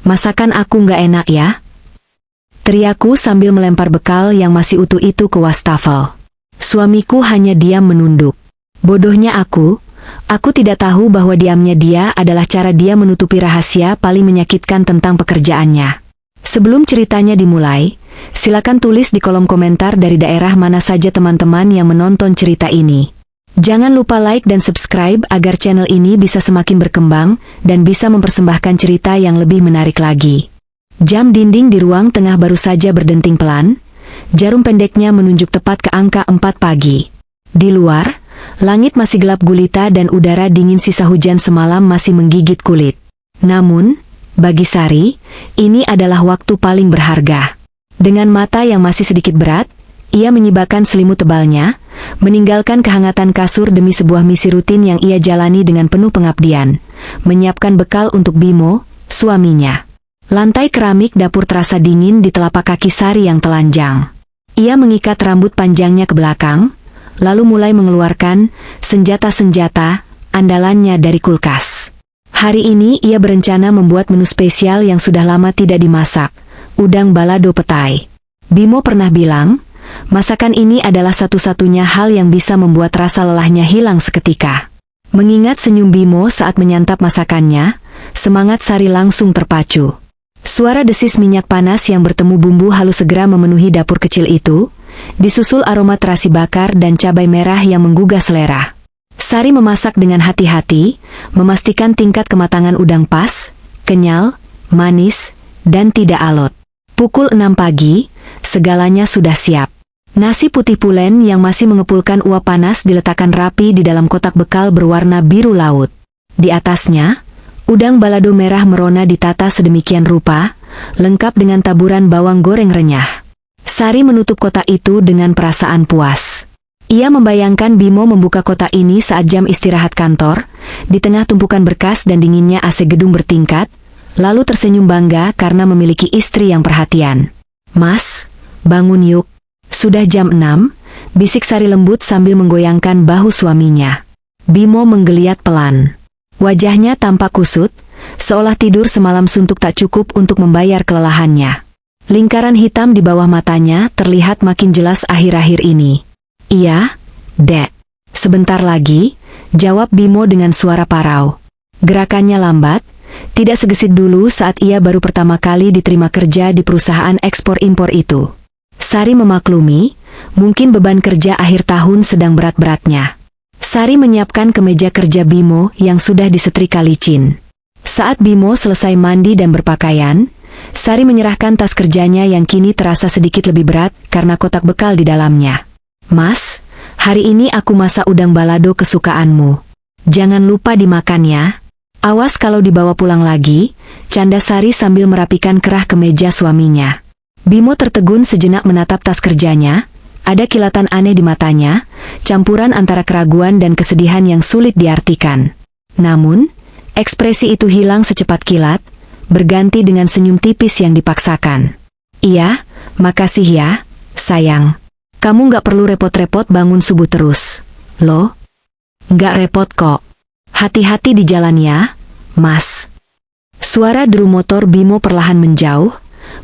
Masakan aku nggak enak ya? Teriakku sambil melempar bekal yang masih utuh itu ke wastafel. Suamiku hanya diam menunduk. Bodohnya aku tidak tahu bahwa diamnya dia adalah cara dia menutupi rahasia paling menyakitkan tentang pekerjaannya. Sebelum ceritanya dimulai, silakan tulis di kolom komentar dari daerah mana saja teman-teman yang menonton cerita ini. Jangan lupa like dan subscribe agar channel ini bisa semakin berkembang dan bisa mempersembahkan cerita yang lebih menarik lagi. Jam dinding di ruang tengah baru saja berdenting pelan, jarum pendeknya menunjuk tepat ke angka 4 pagi. Di luar, langit masih gelap gulita dan udara dingin sisa hujan semalam masih menggigit kulit. Namun, bagi Sari, ini adalah waktu paling berharga. Dengan mata yang masih sedikit berat, ia menyibakkan selimut tebalnya, meninggalkan kehangatan kasur demi sebuah misi rutin yang ia jalani dengan penuh pengabdian, menyiapkan bekal untuk Bimo, suaminya. Lantai keramik dapur terasa dingin di telapak kaki Sari yang telanjang. Ia mengikat rambut panjangnya ke belakang, lalu mulai mengeluarkan senjata-senjata andalannya dari kulkas. Hari ini ia berencana membuat menu spesial yang sudah lama tidak dimasak, udang balado petai. Bimo pernah bilang, masakan ini adalah satu-satunya hal yang bisa membuat rasa lelahnya hilang seketika. Mengingat senyum Bimo saat menyantap masakannya, semangat Sari langsung terpacu. Suara desis minyak panas yang bertemu bumbu halus segera memenuhi dapur kecil itu, disusul aroma terasi bakar dan cabai merah yang menggugah selera. Sari memasak dengan hati-hati, memastikan tingkat kematangan udang pas, kenyal, manis, dan tidak alot. Pukul 6 pagi, segalanya sudah siap. Nasi putih pulen yang masih mengepulkan uap panas diletakkan rapi di dalam kotak bekal berwarna biru laut. Di atasnya, udang balado merah merona ditata sedemikian rupa, lengkap dengan taburan bawang goreng renyah. Sari menutup kotak itu dengan perasaan puas. Ia membayangkan Bimo membuka kotak ini saat jam istirahat kantor, di tengah tumpukan berkas dan dinginnya AC gedung bertingkat, lalu tersenyum bangga karena memiliki istri yang perhatian. "Mas, bangun yuk. Sudah jam 6, bisik Sari lembut sambil menggoyangkan bahu suaminya. Bimo menggeliat pelan. Wajahnya tampak kusut, seolah tidur semalam suntuk tak cukup untuk membayar kelelahannya. Lingkaran hitam di bawah matanya terlihat makin jelas akhir-akhir ini. "Iya, Dek." "Sebentar lagi," jawab Bimo dengan suara parau. Gerakannya lambat, tidak segesit dulu saat ia baru pertama kali diterima kerja di perusahaan ekspor-impor itu. Sari memaklumi, mungkin beban kerja akhir tahun sedang berat-beratnya. Sari menyiapkan kemeja kerja Bimo yang sudah disetrika licin. Saat Bimo selesai mandi dan berpakaian, Sari menyerahkan tas kerjanya yang kini terasa sedikit lebih berat karena kotak bekal di dalamnya. "Mas, hari ini aku masak udang balado kesukaanmu. Jangan lupa dimakan ya. Awas kalau dibawa pulang lagi," canda Sari sambil merapikan kerah kemeja suaminya. Bimo tertegun sejenak menatap tas kerjanya, ada kilatan aneh di matanya, campuran antara keraguan dan kesedihan yang sulit diartikan. Namun, ekspresi itu hilang secepat kilat, berganti dengan senyum tipis yang dipaksakan. "Iya, makasih ya, sayang. Kamu nggak perlu repot-repot bangun subuh terus. Loh? Nggak repot kok. Hati-hati di jalan ya, Mas." Suara deru motor Bimo perlahan menjauh,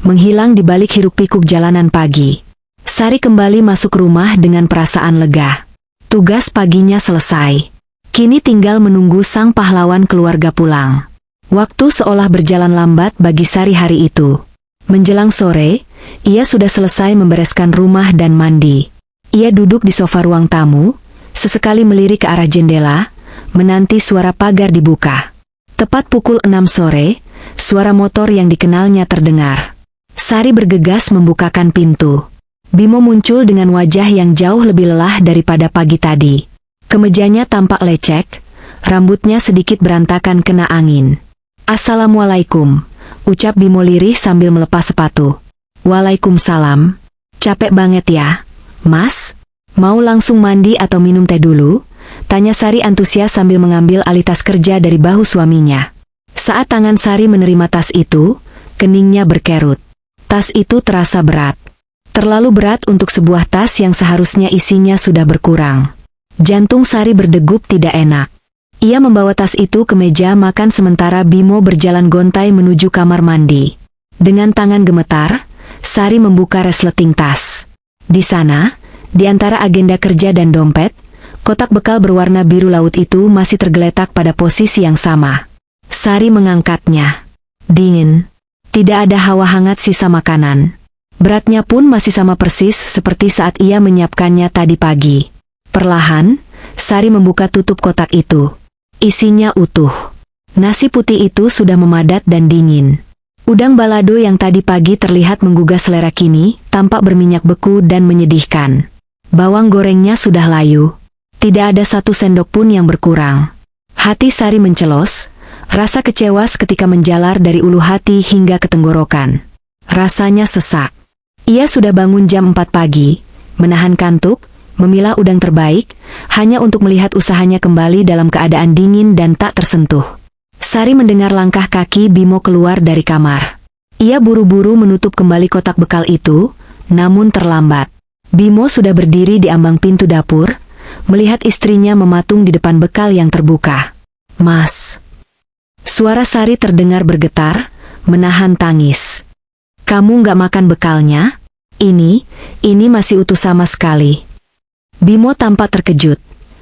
menghilang di balik hiruk-pikuk jalanan pagi. Sari kembali masuk rumah dengan perasaan lega. Tugas paginya selesai. Kini tinggal menunggu sang pahlawan keluarga pulang. Waktu seolah berjalan lambat bagi Sari hari itu. Menjelang sore, ia sudah selesai membereskan rumah dan mandi. Ia duduk di sofa ruang tamu, sesekali melirik ke arah jendela, menanti suara pagar dibuka. Tepat pukul 6 sore, suara motor yang dikenalnya terdengar. Sari bergegas membukakan pintu. Bimo muncul dengan wajah yang jauh lebih lelah daripada pagi tadi. Kemejanya tampak lecek, rambutnya sedikit berantakan kena angin. "Assalamualaikum," ucap Bimo lirih sambil melepas sepatu. "Waalaikumsalam. Capek banget ya, Mas? Mau langsung mandi atau minum teh dulu?" tanya Sari antusias sambil mengambil alih tas kerja dari bahu suaminya. Saat tangan Sari menerima tas itu, keningnya berkerut. Tas itu terasa berat. Terlalu berat untuk sebuah tas yang seharusnya isinya sudah berkurang. Jantung Sari berdegup tidak enak. Ia membawa tas itu ke meja makan sementara Bimo berjalan gontai menuju kamar mandi. Dengan tangan gemetar, Sari membuka resleting tas. Di sana, di antara agenda kerja dan dompet, kotak bekal berwarna biru laut itu masih tergeletak pada posisi yang sama. Sari mengangkatnya. Dingin. Tidak ada hawa hangat sisa makanan. Beratnya pun masih sama persis seperti saat ia menyiapkannya tadi pagi. Perlahan, Sari membuka tutup kotak itu. Isinya utuh. Nasi putih itu sudah memadat dan dingin. Udang balado yang tadi pagi terlihat menggugah selera kini, tampak berminyak beku dan menyedihkan. Bawang gorengnya sudah layu. Tidak ada satu sendok pun yang berkurang. Hati Sari mencelos, rasa kecewa ketika menjalar dari ulu hati hingga ke tenggorokan. Rasanya sesak. Ia sudah bangun jam 4 pagi, menahan kantuk, memilah udang terbaik, hanya untuk melihat usahanya kembali dalam keadaan dingin dan tak tersentuh. Sari mendengar langkah kaki Bimo keluar dari kamar. Ia buru-buru menutup kembali kotak bekal itu, namun terlambat. Bimo sudah berdiri di ambang pintu dapur, melihat istrinya mematung di depan bekal yang terbuka. "Mas." Suara Sari terdengar bergetar, menahan tangis. "Kamu nggak makan bekalnya? Ini masih utuh sama sekali." Bimo tampak terkejut,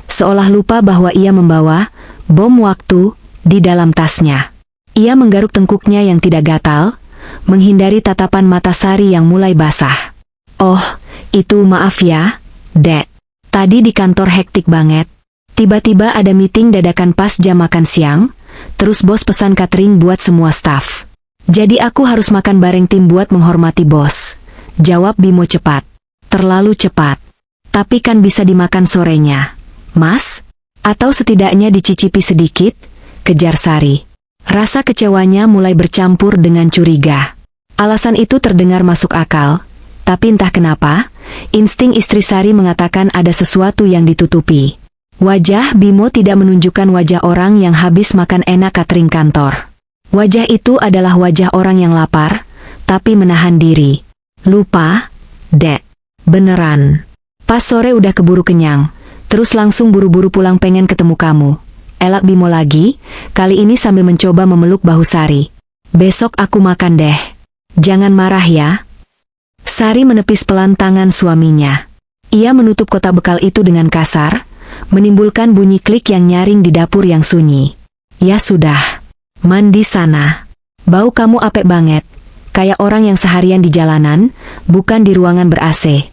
seolah lupa bahwa ia membawa bom waktu di dalam tasnya. Ia menggaruk tengkuknya yang tidak gatal, menghindari tatapan mata Sari yang mulai basah. "Oh, itu maaf ya, Dek. Tadi di kantor hektik banget. Tiba-tiba ada meeting dadakan pas jam makan siang, terus bos pesan catering buat semua staf. Jadi aku harus makan bareng tim buat menghormati bos," jawab Bimo cepat. "Terlalu cepat. Tapi kan bisa dimakan sorenya, Mas? Atau setidaknya dicicipi sedikit?" kejar Sari. Rasa kecewanya mulai bercampur dengan curiga. Alasan itu terdengar masuk akal, tapi entah kenapa, insting istri Sari mengatakan ada sesuatu yang ditutupi. Wajah Bimo tidak menunjukkan wajah orang yang habis makan enak catering kantor. Wajah itu adalah wajah orang yang lapar, tapi menahan diri. "Lupa, Dek. Beneran. Pas sore udah keburu kenyang, terus langsung buru-buru pulang pengen ketemu kamu," elak Bimo lagi, kali ini sambil mencoba memeluk bahu Sari. "Besok aku makan deh. Jangan marah ya." Sari menepis pelan tangan suaminya. Ia menutup kotak bekal itu dengan kasar, menimbulkan bunyi klik yang nyaring di dapur yang sunyi. "Ya sudah. Mandi sana. Bau kamu apek banget, kayak orang yang seharian di jalanan, bukan di ruangan ber-AC."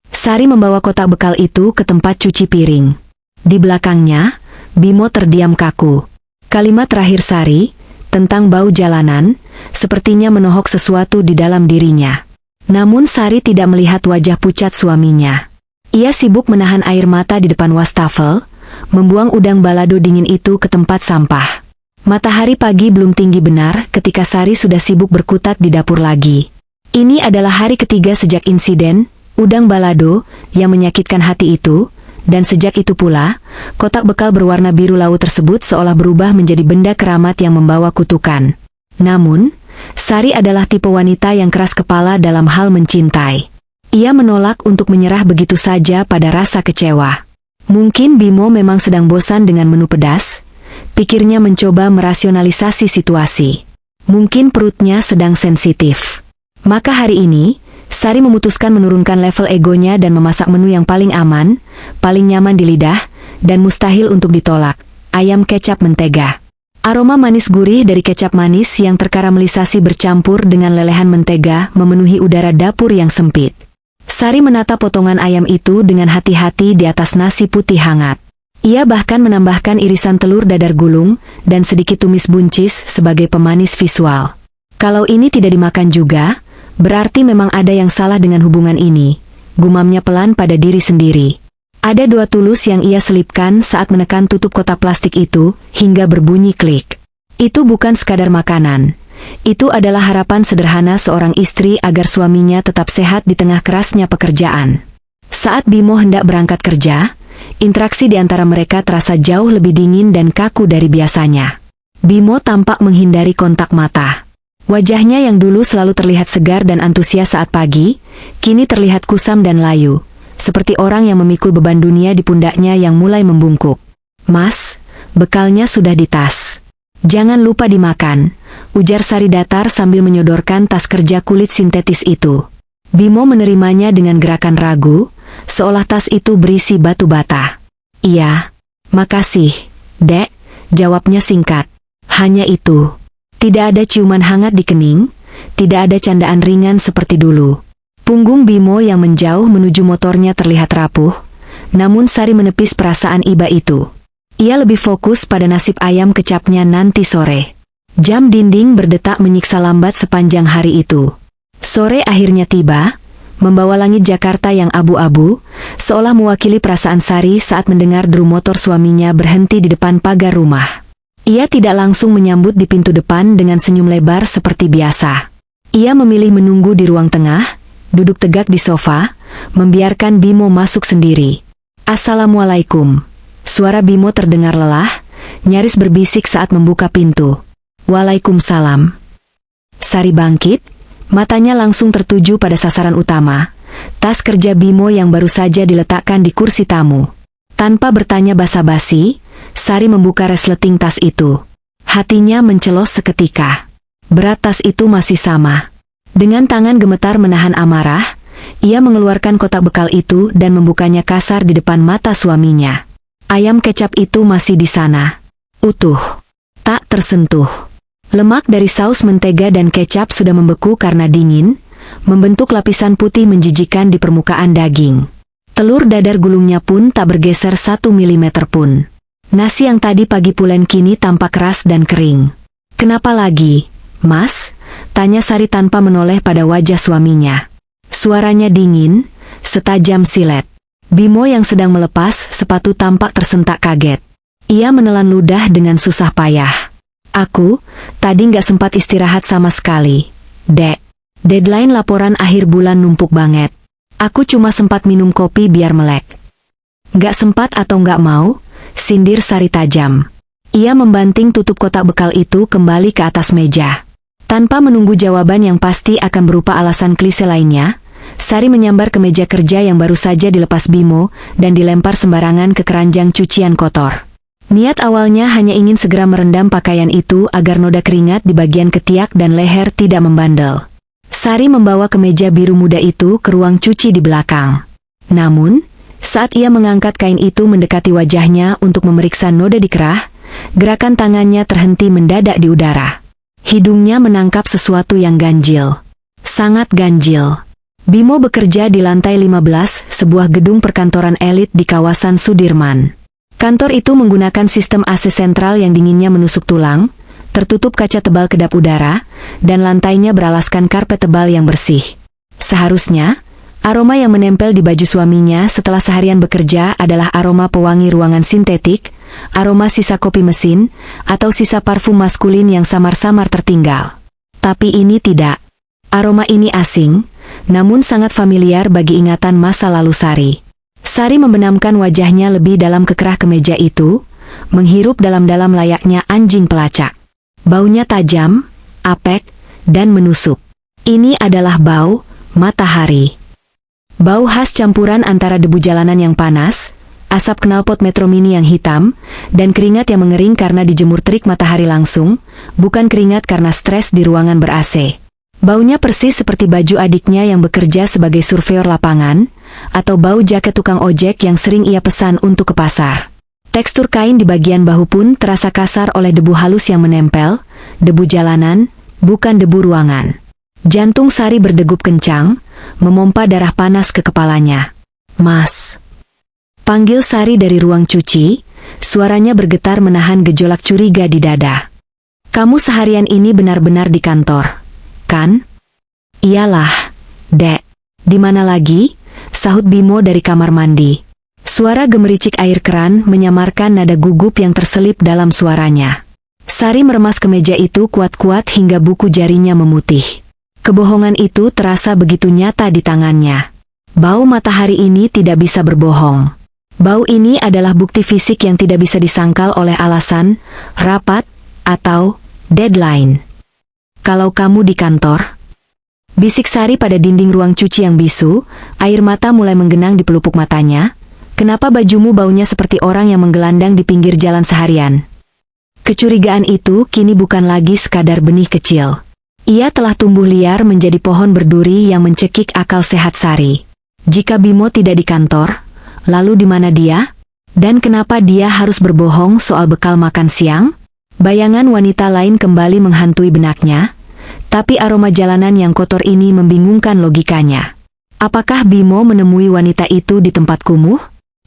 Sari membawa kotak bekal itu ke tempat cuci piring. Di belakangnya, Bimo terdiam kaku. Kalimat terakhir Sari, tentang bau jalanan, sepertinya menohok sesuatu di dalam dirinya. Namun Sari tidak melihat wajah pucat suaminya. Ia sibuk menahan air mata di depan wastafel, membuang udang balado dingin itu ke tempat sampah. Matahari pagi belum tinggi benar ketika Sari sudah sibuk berkutat di dapur lagi. Ini adalah hari ketiga sejak insiden udang balado yang menyakitkan hati itu, dan sejak itu pula, kotak bekal berwarna biru laut tersebut seolah berubah menjadi benda keramat yang membawa kutukan. Namun, Sari adalah tipe wanita yang keras kepala dalam hal mencintai. Ia menolak untuk menyerah begitu saja pada rasa kecewa. Mungkin Bimo memang sedang bosan dengan menu pedas, pikirnya mencoba merasionalisasi situasi. Mungkin perutnya sedang sensitif. Maka hari ini, Sari memutuskan menurunkan level egonya dan memasak menu yang paling aman, paling nyaman di lidah, dan mustahil untuk ditolak, ayam kecap mentega. Aroma manis gurih dari kecap manis yang terkaramelisasi bercampur dengan lelehan mentega memenuhi udara dapur yang sempit. Sari menata potongan ayam itu dengan hati-hati di atas nasi putih hangat. Ia bahkan menambahkan irisan telur dadar gulung dan sedikit tumis buncis sebagai pemanis visual. Kalau ini tidak dimakan juga, berarti memang ada yang salah dengan hubungan ini, gumamnya pelan pada diri sendiri. Ada doa tulus yang ia selipkan saat menekan tutup kotak plastik itu, hingga berbunyi klik. Itu bukan sekadar makanan. Itu adalah harapan sederhana seorang istri agar suaminya tetap sehat di tengah kerasnya pekerjaan. Saat Bimo hendak berangkat kerja, interaksi di antara mereka terasa jauh lebih dingin dan kaku dari biasanya. Bimo tampak menghindari kontak mata. Wajahnya yang dulu selalu terlihat segar dan antusias saat pagi, kini terlihat kusam dan layu, seperti orang yang memikul beban dunia di pundaknya yang mulai membungkuk. "Mas, bekalnya sudah di tas. Jangan lupa dimakan, ujar Sari datar sambil menyodorkan tas kerja kulit sintetis itu. Bimo menerimanya dengan gerakan ragu, seolah tas itu berisi batu bata. Iya, makasih, Dek, jawabnya singkat. Hanya itu. Tidak ada ciuman hangat di kening, tidak ada candaan ringan seperti dulu. Punggung Bimo yang menjauh menuju motornya terlihat rapuh, namun Sari menepis perasaan iba itu. Ia lebih fokus pada nasib ayam kecapnya nanti sore. Jam dinding berdetak menyiksa lambat sepanjang hari itu. Sore akhirnya tiba, membawa langit Jakarta yang abu-abu, seolah mewakili perasaan Sari saat mendengar deru motor suaminya berhenti di depan pagar rumah. Ia tidak langsung menyambut di pintu depan dengan senyum lebar seperti biasa. Ia memilih menunggu di ruang tengah, duduk tegak di sofa, membiarkan Bimo masuk sendiri. Assalamualaikum. Suara Bimo terdengar lelah, nyaris berbisik saat membuka pintu. Waalaikumsalam. Sari bangkit, matanya langsung tertuju pada sasaran utama, tas kerja Bimo yang baru saja diletakkan di kursi tamu. Tanpa bertanya basa-basi, Sari membuka resleting tas itu. Hatinya mencelos seketika. Berat tas itu masih sama. Dengan tangan gemetar menahan amarah, ia mengeluarkan kotak bekal itu dan membukanya kasar di depan mata suaminya. Ayam kecap itu masih di sana. Utuh. Tak tersentuh. Lemak dari saus mentega dan kecap sudah membeku karena dingin, membentuk lapisan putih menjijikan di permukaan daging. Telur dadar gulungnya pun tak bergeser 1 milimeter pun. Nasi yang tadi pagi pulen kini tampak keras dan kering. Kenapa lagi, Mas? Tanya Sari tanpa menoleh pada wajah suaminya. Suaranya dingin, setajam silet. Bimo yang sedang melepas sepatu tampak tersentak kaget. Ia menelan ludah dengan susah payah. Aku, tadi nggak sempat istirahat sama sekali. Dek, deadline laporan akhir bulan numpuk banget. Aku cuma sempat minum kopi biar melek. Nggak sempat atau nggak mau? Sindir Sari tajam. Ia membanting tutup kotak bekal itu kembali ke atas meja. Tanpa menunggu jawaban yang pasti akan berupa alasan klise lainnya, Sari menyambar ke meja kerja yang baru saja dilepas Bimo dan dilempar sembarangan ke keranjang cucian kotor. Niat awalnya hanya ingin segera merendam pakaian itu agar noda keringat di bagian ketiak dan leher tidak membandel. Sari membawa kemeja biru muda itu ke ruang cuci di belakang. Namun, saat ia mengangkat kain itu mendekati wajahnya untuk memeriksa noda di kerah, gerakan tangannya terhenti mendadak di udara. Hidungnya menangkap sesuatu yang ganjil. Sangat ganjil. Bimo bekerja di lantai 15 sebuah gedung perkantoran elit di kawasan Sudirman. Kantor itu menggunakan sistem AC sentral yang dinginnya menusuk tulang, tertutup kaca tebal kedap udara, dan lantainya beralaskan karpet tebal yang bersih. Seharusnya, aroma yang menempel di baju suaminya setelah seharian bekerja adalah aroma pewangi ruangan sintetik, aroma sisa kopi mesin, atau sisa parfum maskulin yang samar-samar tertinggal. Tapi ini tidak. Aroma ini asing, namun sangat familiar bagi ingatan masa lalu Sari. Sari membenamkan wajahnya lebih dalam ke kerah kemeja itu, menghirup dalam-dalam layaknya anjing pelacak. Baunya tajam, apek, dan menusuk. Ini adalah bau matahari. Bau khas campuran antara debu jalanan yang panas, asap knalpot Metro Mini yang hitam, dan keringat yang mengering karena dijemur terik matahari langsung, bukan keringat karena stres di ruangan ber-AC. Baunya persis seperti baju adiknya yang bekerja sebagai surveyor lapangan, atau bau jaket tukang ojek yang sering ia pesan untuk ke pasar. Tekstur kain di bagian bahu pun terasa kasar oleh debu halus yang menempel, debu jalanan, bukan debu ruangan. Jantung Sari berdegup kencang, memompa darah panas ke kepalanya. Mas. Panggil Sari dari ruang cuci, suaranya bergetar menahan gejolak curiga di dada. Kamu seharian ini benar-benar di kantor, kan? Iyalah, Dek. Di mana lagi? Sahut Bimo dari kamar mandi. Suara gemericik air keran menyamarkan nada gugup yang terselip dalam suaranya. Sari meremas kemeja itu kuat-kuat hingga buku jarinya memutih. Kebohongan itu terasa begitu nyata di tangannya. Bau matahari ini tidak bisa berbohong. Bau ini adalah bukti fisik yang tidak bisa disangkal oleh alasan, rapat, atau deadline. Kalau kamu di kantor, bisik Sari pada dinding ruang cuci yang bisu, air mata mulai menggenang di pelupuk matanya. Kenapa bajumu baunya seperti orang yang menggelandang di pinggir jalan seharian? Kecurigaan itu kini bukan lagi sekadar benih kecil. Ia telah tumbuh liar menjadi pohon berduri yang mencekik akal sehat Sari. Jika Bimo tidak di kantor, lalu di mana dia? Dan kenapa dia harus berbohong soal bekal makan siang? Bayangan wanita lain kembali menghantui benaknya, tapi aroma jalanan yang kotor ini membingungkan logikanya. Apakah Bimo menemui wanita itu di tempat kumuh?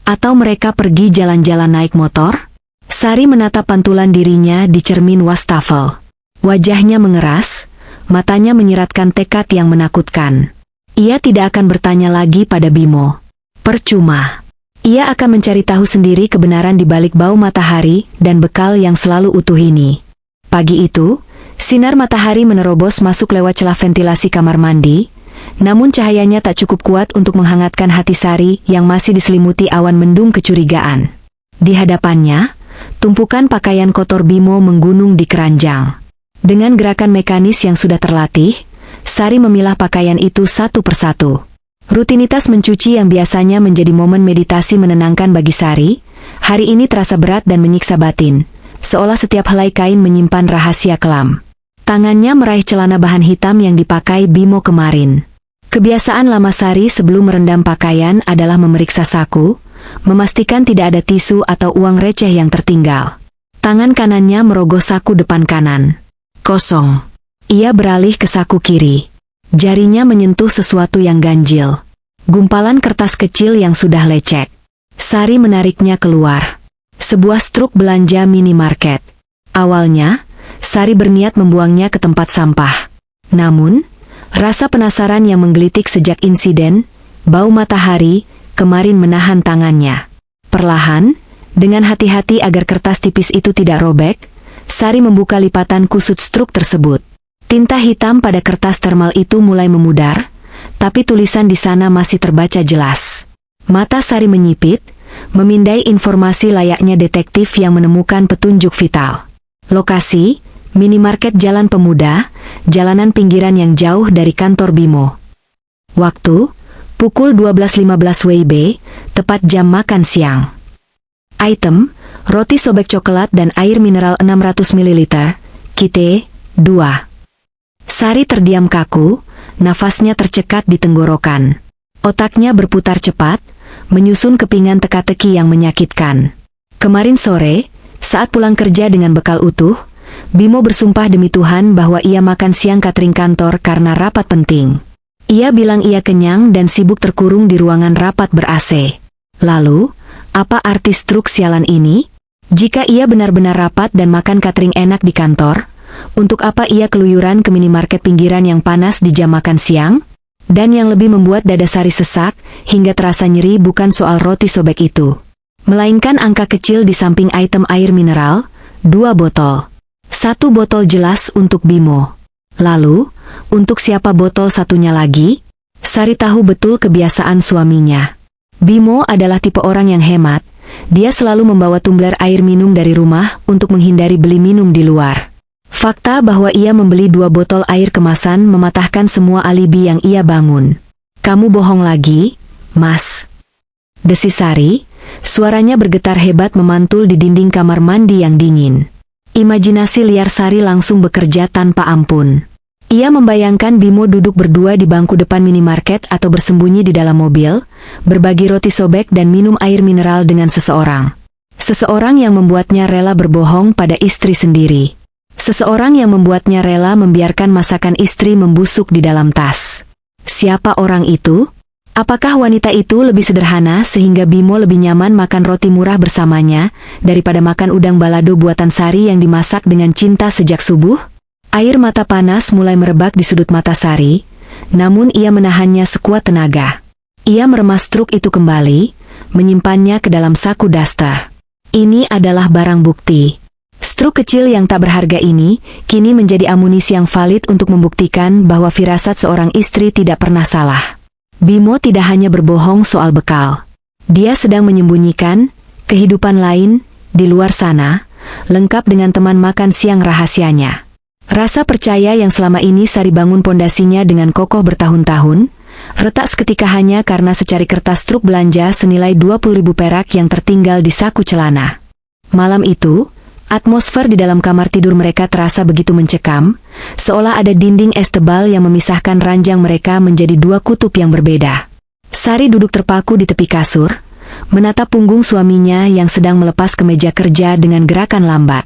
Atau mereka pergi jalan-jalan naik motor? Sari menatap pantulan dirinya di cermin wastafel. Wajahnya mengeras, matanya menyiratkan tekad yang menakutkan. Ia tidak akan bertanya lagi pada Bimo. Percuma. Ia akan mencari tahu sendiri kebenaran di balik bau matahari dan bekal yang selalu utuh ini. Pagi itu, sinar matahari menerobos masuk lewat celah ventilasi kamar mandi, namun cahayanya tak cukup kuat untuk menghangatkan hati Sari yang masih diselimuti awan mendung kecurigaan. Di hadapannya, tumpukan pakaian kotor Bimo menggunung di keranjang. Dengan gerakan mekanis yang sudah terlatih, Sari memilah pakaian itu satu persatu. Rutinitas mencuci yang biasanya menjadi momen meditasi menenangkan bagi Sari, hari ini terasa berat dan menyiksa batin, seolah setiap helai kain menyimpan rahasia kelam. Tangannya meraih celana bahan hitam yang dipakai Bimo kemarin. Kebiasaan lama Sari sebelum merendam pakaian adalah memeriksa saku, memastikan tidak ada tisu atau uang receh yang tertinggal. Tangan kanannya merogoh saku depan kanan. Kosong. Ia beralih ke saku kiri. Jarinya menyentuh sesuatu yang ganjil. Gumpalan kertas kecil yang sudah lecek. Sari menariknya keluar. Sebuah struk belanja minimarket. Awalnya, Sari berniat membuangnya ke tempat sampah. Namun, rasa penasaran yang menggelitik sejak insiden, bau matahari, kemarin menahan tangannya. Perlahan, dengan hati-hati agar kertas tipis itu tidak robek, Sari membuka lipatan kusut struk tersebut. Tinta hitam pada kertas termal itu mulai memudar, tapi tulisan di sana masih terbaca jelas. Mata Sari menyipit, memindai informasi layaknya detektif yang menemukan petunjuk vital. Lokasi, minimarket Jalan Pemuda, jalanan pinggiran yang jauh dari kantor Bimo. Waktu, pukul 12.15 WIB, tepat jam makan siang. Item, roti sobek coklat dan air mineral 600 ml, kite, 2. Sari terdiam kaku, nafasnya tercekat di tenggorokan. Otaknya berputar cepat, menyusun kepingan teka-teki yang menyakitkan. Kemarin sore, saat pulang kerja dengan bekal utuh, Bimo bersumpah demi Tuhan bahwa ia makan siang catering kantor karena rapat penting. Ia bilang ia kenyang dan sibuk terkurung di ruangan rapat ber-AC. Lalu, apa arti struk sialan ini? Jika ia benar-benar rapat dan makan catering enak di kantor, untuk apa ia keluyuran ke minimarket pinggiran yang panas di jam makan siang? Dan yang lebih membuat dada Sari sesak, hingga terasa nyeri bukan soal roti sobek itu, melainkan angka kecil di samping item air mineral, 2 botol. 1 botol jelas untuk Bimo. Lalu, untuk siapa botol satunya lagi? Sari tahu betul kebiasaan suaminya. Bimo adalah tipe orang yang hemat, dia selalu membawa tumbler air minum dari rumah untuk menghindari beli minum di luar. Fakta bahwa ia membeli 2 botol air kemasan mematahkan semua alibi yang ia bangun. Kamu bohong lagi, Mas. Desis Sari, suaranya bergetar hebat memantul di dinding kamar mandi yang dingin. Imajinasi liar Sari langsung bekerja tanpa ampun. Ia membayangkan Bimo duduk berdua di bangku depan minimarket atau bersembunyi di dalam mobil, berbagi roti sobek dan minum air mineral dengan seseorang. Seseorang yang membuatnya rela berbohong pada istri sendiri. Seseorang yang membuatnya rela membiarkan masakan istri membusuk di dalam tas. Siapa orang itu? Apakah wanita itu lebih sederhana sehingga Bimo lebih nyaman makan roti murah bersamanya, daripada makan udang balado buatan Sari yang dimasak dengan cinta sejak subuh? Air mata panas mulai merebak di sudut mata Sari, namun ia menahannya sekuat tenaga. Ia meremas truk itu kembali, menyimpannya ke dalam saku daster. Ini adalah barang bukti. Struk kecil yang tak berharga ini, kini menjadi amunisi yang valid untuk membuktikan bahwa firasat seorang istri tidak pernah salah. Bimo tidak hanya berbohong soal bekal. Dia sedang menyembunyikan kehidupan lain di luar sana, lengkap dengan teman makan siang rahasianya. Rasa percaya yang selama ini Sari bangun pondasinya dengan kokoh bertahun-tahun, retak seketika hanya karena secari kertas truk belanja senilai 20.000 perak yang tertinggal di saku celana. Malam itu, atmosfer di dalam kamar tidur mereka terasa begitu mencekam, seolah ada dinding es tebal yang memisahkan ranjang mereka menjadi dua kutub yang berbeda. Sari duduk terpaku di tepi kasur, menatap punggung suaminya yang sedang melepas kemeja kerja dengan gerakan lambat.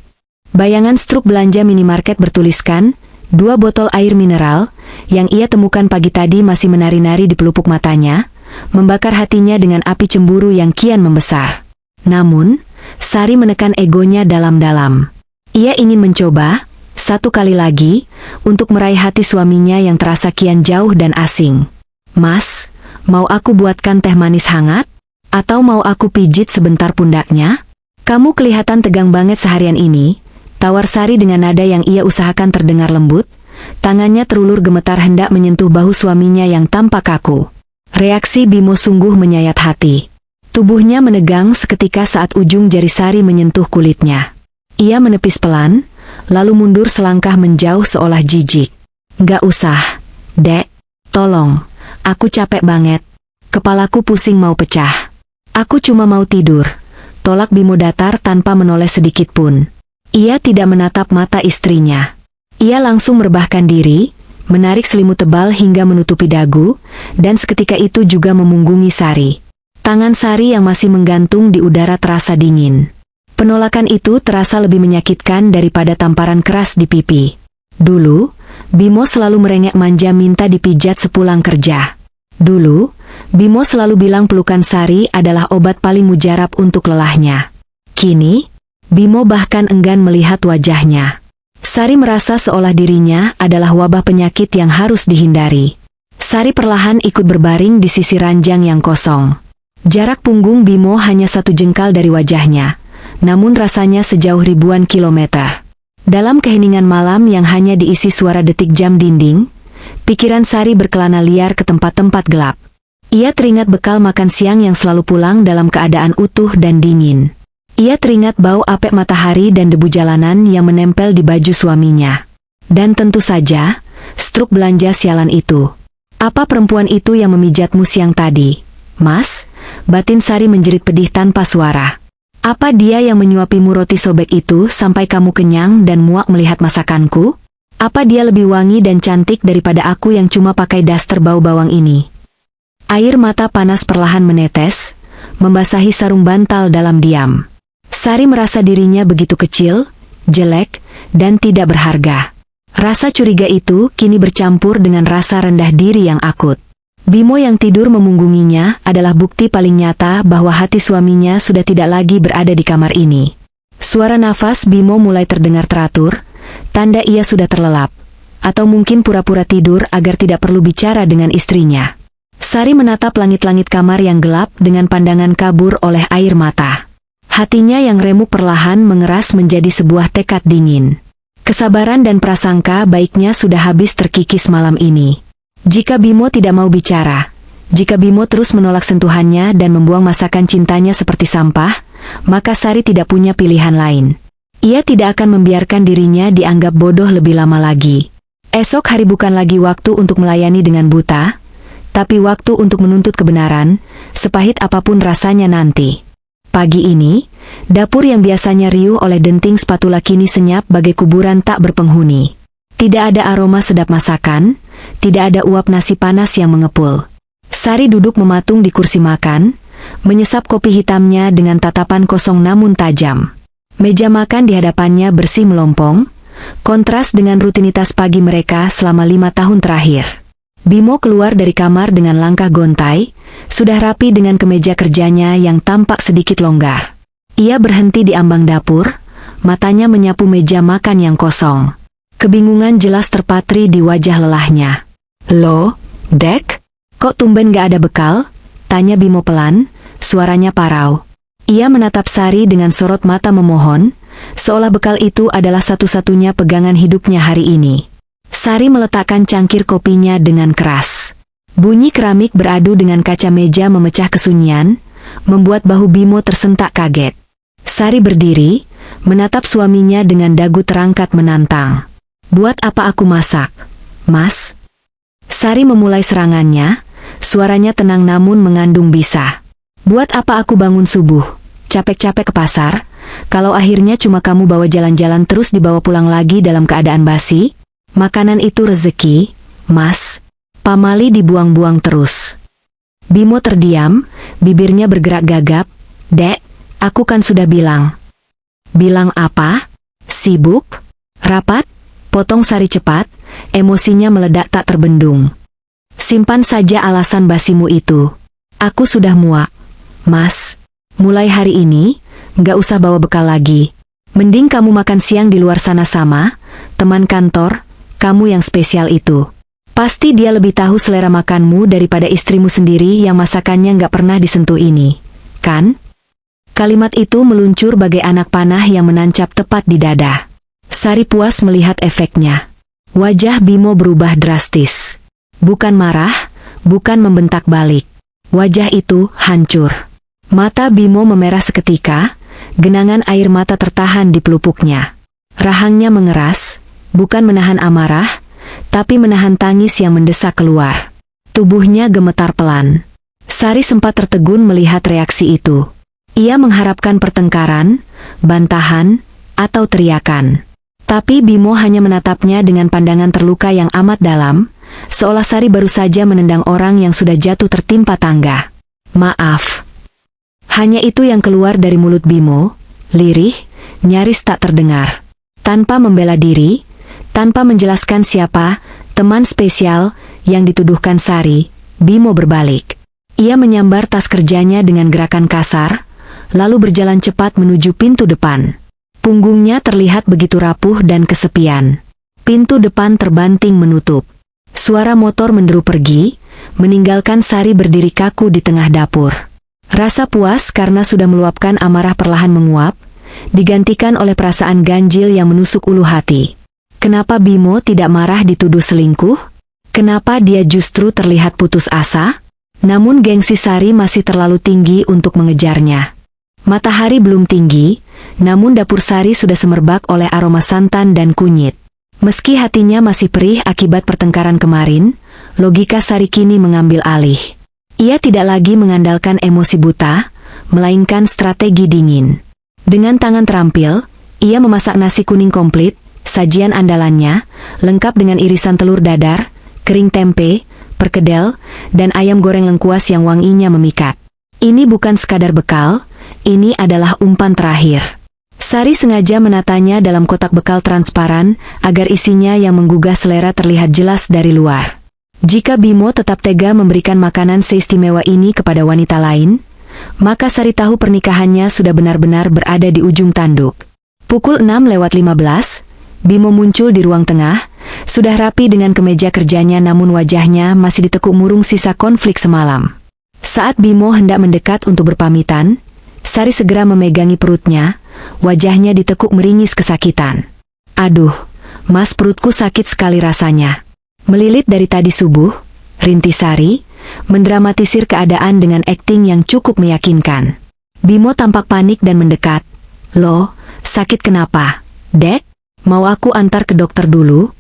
Bayangan struk belanja minimarket bertuliskan, 2 botol air mineral, yang ia temukan pagi tadi masih menari-nari di pelupuk matanya, membakar hatinya dengan api cemburu yang kian membesar. Namun, Sari menekan egonya dalam-dalam. Ia ingin mencoba, satu kali lagi, untuk meraih hati suaminya yang terasa kian jauh dan asing. "Mas, mau aku buatkan teh manis hangat? Atau mau aku pijit sebentar pundaknya? Kamu kelihatan tegang banget seharian ini," tawar Sari dengan nada yang ia usahakan terdengar lembut. Tangannya terulur gemetar hendak menyentuh bahu suaminya yang tampak kaku. Reaksi Bimo sungguh menyayat hati. Tubuhnya menegang seketika saat ujung jari Sari menyentuh kulitnya. Ia menepis pelan, lalu mundur selangkah menjauh seolah jijik. "Nggak usah, Dek. Tolong, aku capek banget. Kepalaku pusing mau pecah. Aku cuma mau tidur," tolak Bimo datar tanpa menoleh sedikit pun. Ia tidak menatap mata istrinya. Ia langsung merebahkan diri, menarik selimut tebal hingga menutupi dagu, dan seketika itu juga memunggungi Sari. Tangan Sari yang masih menggantung di udara terasa dingin. Penolakan itu terasa lebih menyakitkan daripada tamparan keras di pipi. Dulu, Bimo selalu merengek manja minta dipijat sepulang kerja. Dulu, Bimo selalu bilang pelukan Sari adalah obat paling mujarab untuk lelahnya. Kini, Bimo bahkan enggan melihat wajahnya. Sari merasa seolah dirinya adalah wabah penyakit yang harus dihindari. Sari perlahan ikut berbaring di sisi ranjang yang kosong. Jarak punggung Bimo hanya 1 jengkal dari wajahnya, namun rasanya sejauh ribuan kilometer. Dalam keheningan malam yang hanya diisi suara detik jam dinding, pikiran Sari berkelana liar ke tempat-tempat gelap. Ia teringat bekal makan siang yang selalu pulang dalam keadaan utuh dan dingin. Ia teringat bau apek matahari dan debu jalanan yang menempel di baju suaminya. Dan tentu saja, struk belanja sialan itu. "Apa perempuan itu yang memijatmu siang tadi, Mas?" Batin Sari menjerit pedih tanpa suara. "Apa dia yang menyuapimu roti sobek itu sampai kamu kenyang dan muak melihat masakanku? Apa dia lebih wangi dan cantik daripada aku yang cuma pakai daster bau bawang ini?" Air mata panas perlahan menetes, membasahi sarung bantal dalam diam. Sari merasa dirinya begitu kecil, jelek, dan tidak berharga. Rasa curiga itu kini bercampur dengan rasa rendah diri yang akut. Bimo yang tidur memunggunginya adalah bukti paling nyata bahwa hati suaminya sudah tidak lagi berada di kamar ini. Suara nafas Bimo mulai terdengar teratur, tanda ia sudah terlelap. Atau mungkin pura-pura tidur agar tidak perlu bicara dengan istrinya. Sari menatap langit-langit kamar yang gelap dengan pandangan kabur oleh air mata. Hatinya yang remuk perlahan mengeras menjadi sebuah tekad dingin. Kesabaran dan prasangka baiknya sudah habis terkikis malam ini. Jika Bimo tidak mau bicara, jika Bimo terus menolak sentuhannya dan membuang masakan cintanya seperti sampah, maka Sari tidak punya pilihan lain. Ia tidak akan membiarkan dirinya dianggap bodoh lebih lama lagi. Esok hari bukan lagi waktu untuk melayani dengan buta, tapi waktu untuk menuntut kebenaran, sepahit apapun rasanya nanti. Pagi ini, dapur yang biasanya riuh oleh denting spatula kini senyap bagai kuburan tak berpenghuni. Tidak ada aroma sedap masakan, tidak ada uap nasi panas yang mengepul. Sari duduk mematung di kursi makan, menyesap kopi hitamnya dengan tatapan kosong namun tajam. Meja makan di hadapannya bersih melompong, kontras dengan rutinitas pagi mereka selama 5 tahun terakhir. Bimo keluar dari kamar dengan langkah gontai, sudah rapi dengan kemeja kerjanya yang tampak sedikit longgar. Ia berhenti di ambang dapur, matanya menyapu meja makan yang kosong. Kebingungan jelas terpatri di wajah lelahnya. "Loh, Dek? Kok tumben gak ada bekal?" tanya Bimo pelan, suaranya parau. Ia menatap Sari dengan sorot mata memohon, seolah bekal itu adalah satu-satunya pegangan hidupnya hari ini. Sari meletakkan cangkir kopinya dengan keras. Bunyi keramik beradu dengan kaca meja memecah kesunyian, membuat bahu Bimo tersentak kaget. Sari berdiri, menatap suaminya dengan dagu terangkat menantang. "Buat apa aku masak, Mas?" Sari memulai serangannya, Suaranya tenang namun mengandung bisa. Buat apa aku bangun subuh, capek-capek ke pasar, kalau akhirnya cuma kamu bawa jalan-jalan terus dibawa pulang lagi dalam keadaan basi? Makanan itu rezeki, Mas. Pamali dibuang-buang terus. Bimo terdiam, bibirnya bergerak gagap. Dek, aku kan sudah bilang. Bilang apa? Sibuk? Rapat? Potong Sari cepat, emosinya meledak tak terbendung. Simpan saja alasan basimu itu. Aku sudah muak. Mas, mulai hari ini, nggak usah bawa bekal lagi. Mending kamu makan siang di luar sana sama teman kantor, kamu yang spesial itu. Pasti dia lebih tahu selera makanmu daripada istrimu sendiri yang masakannya nggak pernah disentuh ini. Kan? Kalimat itu meluncur bagai anak panah yang menancap tepat di dada. Sari puas melihat efeknya. Wajah Bimo berubah drastis. Bukan marah, bukan membentak balik. Wajah itu hancur. Mata Bimo memerah seketika, genangan air mata tertahan di pelupuknya. Rahangnya mengeras, bukan menahan amarah, tapi menahan tangis yang mendesak keluar. Tubuhnya gemetar pelan. Sari sempat tertegun melihat reaksi itu. Ia mengharapkan pertengkaran, bantahan, atau teriakan. Tapi Bimo hanya menatapnya dengan pandangan terluka yang amat dalam, seolah Sari baru saja menendang orang yang sudah jatuh tertimpa tangga. Maaf. Hanya itu yang keluar dari mulut Bimo, lirih, nyaris tak terdengar. Tanpa membela diri, tanpa menjelaskan siapa teman spesial yang dituduhkan Sari, Bimo berbalik. Ia menyambar tas kerjanya dengan gerakan kasar, lalu berjalan cepat menuju pintu depan. Punggungnya terlihat begitu rapuh dan kesepian. Pintu depan terbanting menutup. Suara motor menderu pergi, meninggalkan Sari berdiri kaku di tengah dapur. Rasa puas karena sudah meluapkan amarah perlahan menguap, digantikan oleh perasaan ganjil yang menusuk ulu hati. Kenapa Bimo tidak marah dituduh selingkuh? Kenapa dia justru terlihat putus asa? Namun gengsi Sari masih terlalu tinggi untuk mengejarnya. Matahari belum tinggi, namun dapur Sari sudah semerbak oleh aroma santan dan kunyit. Meski hatinya masih perih akibat pertengkaran kemarin, logika Sari kini mengambil alih. Ia tidak lagi mengandalkan emosi buta, melainkan strategi dingin. Dengan tangan terampil, ia memasak nasi kuning komplit, sajian andalannya, lengkap dengan irisan telur dadar, kering tempe, perkedel, dan ayam goreng lengkuas yang wanginya memikat. Ini bukan sekadar bekal, ini adalah umpan terakhir. Sari sengaja menatanya dalam kotak bekal transparan, agar isinya yang menggugah selera terlihat jelas dari luar. Jika Bimo tetap tega memberikan makanan seistimewa ini kepada wanita lain, maka Sari tahu pernikahannya sudah benar-benar berada di ujung tanduk. Pukul 6:15, Bimo muncul di ruang tengah, sudah rapi dengan kemeja kerjanya namun wajahnya masih ditekuk murung sisa konflik semalam. Saat Bimo hendak mendekat untuk berpamitan, Sari segera memegangi perutnya, wajahnya ditekuk meringis kesakitan. Aduh, Mas, perutku sakit sekali rasanya. Melilit dari tadi subuh, rintis Sari, mendramatisir keadaan dengan akting yang cukup meyakinkan. Bimo tampak panik dan mendekat. Loh, sakit kenapa? Dek, mau aku antar ke dokter dulu?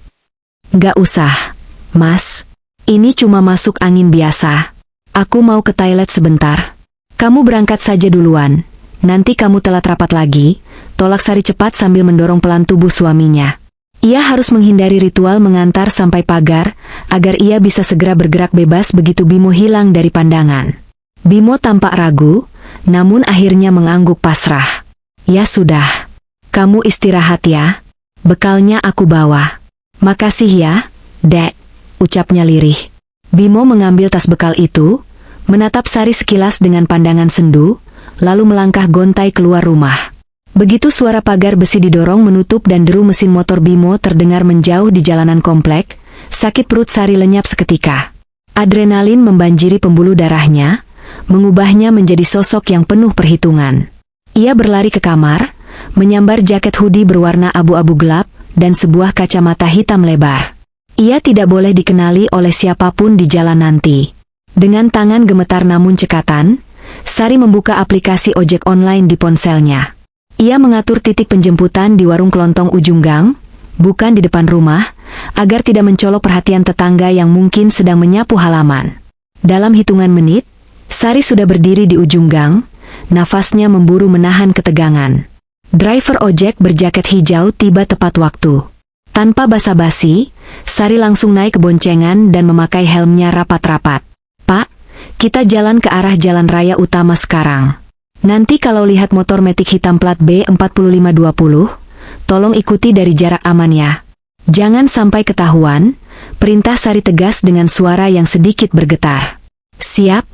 Nggak usah, Mas. Ini cuma masuk angin biasa. Aku mau ke toilet sebentar. Kamu berangkat saja duluan. Nanti kamu telat rapat lagi, tolak Sari cepat sambil mendorong pelan tubuh suaminya. Ia harus menghindari ritual mengantar sampai pagar, agar ia bisa segera bergerak bebas begitu Bimo hilang dari pandangan. Bimo tampak ragu, namun akhirnya mengangguk pasrah. Ya sudah. Kamu istirahat ya. Bekalnya aku bawa. Makasih ya, Dek, ucapnya lirih. Bimo mengambil tas bekal itu, menatap Sari sekilas dengan pandangan sendu, lalu melangkah gontai keluar rumah. Begitu suara pagar besi didorong menutup dan deru mesin motor Bimo terdengar menjauh di jalanan komplek, sakit perut Sari lenyap seketika. Adrenalin membanjiri pembuluh darahnya, mengubahnya menjadi sosok yang penuh perhitungan. Ia berlari ke kamar, menyambar jaket hoodie berwarna abu-abu gelap, dan sebuah kacamata hitam lebar. Ia tidak boleh dikenali oleh siapapun di jalan nanti. Dengan tangan gemetar namun cekatan, Sari membuka aplikasi ojek online di ponselnya. Ia mengatur titik penjemputan di warung kelontong ujung gang, bukan di depan rumah, agar tidak mencolok perhatian tetangga yang mungkin sedang menyapu halaman. Dalam hitungan menit, Sari sudah berdiri di ujung gang, nafasnya memburu menahan ketegangan. Driver ojek berjaket hijau tiba tepat waktu. Tanpa basa-basi, Sari langsung naik ke boncengan dan memakai helmnya rapat-rapat. "Pak, kita jalan ke arah jalan raya utama sekarang. Nanti kalau lihat motor metik hitam plat B4520, tolong ikuti dari jarak aman ya. Jangan sampai ketahuan," perintah Sari tegas dengan suara yang sedikit bergetar. "Siap,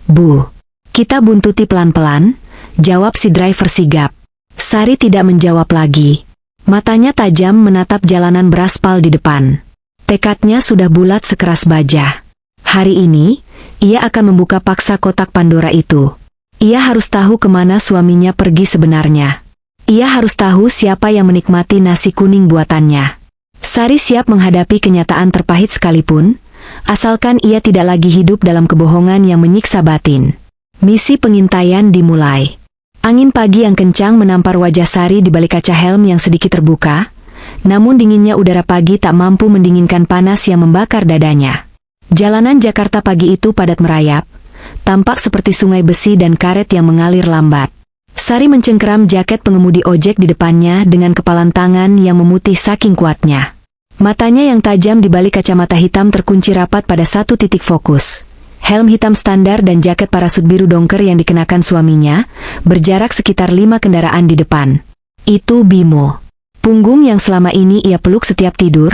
Bu. Kita buntuti pelan-pelan," jawab si driver sigap. Sari tidak menjawab lagi. Matanya tajam menatap jalanan beraspal di depan. Tekadnya sudah bulat sekeras baja. Hari ini, ia akan membuka paksa kotak Pandora itu. Ia harus tahu kemana suaminya pergi sebenarnya. Ia harus tahu siapa yang menikmati nasi kuning buatannya. Sari siap menghadapi kenyataan terpahit sekalipun, asalkan ia tidak lagi hidup dalam kebohongan yang menyiksa batin. Misi pengintaian dimulai. Angin pagi yang kencang menampar wajah Sari di balik kaca helm yang sedikit terbuka, namun dinginnya udara pagi tak mampu mendinginkan panas yang membakar dadanya. Jalanan Jakarta pagi itu padat merayap, tampak seperti sungai besi dan karet yang mengalir lambat. Sari mencengkeram jaket pengemudi ojek di depannya dengan kepalan tangan yang memutih saking kuatnya. Matanya yang tajam di balik kacamata hitam terkunci rapat pada satu titik fokus. Helm hitam standar dan jaket parasut biru dongker yang dikenakan suaminya, berjarak sekitar 5 kendaraan di depan. Itu Bimo. Punggung yang selama ini ia peluk setiap tidur,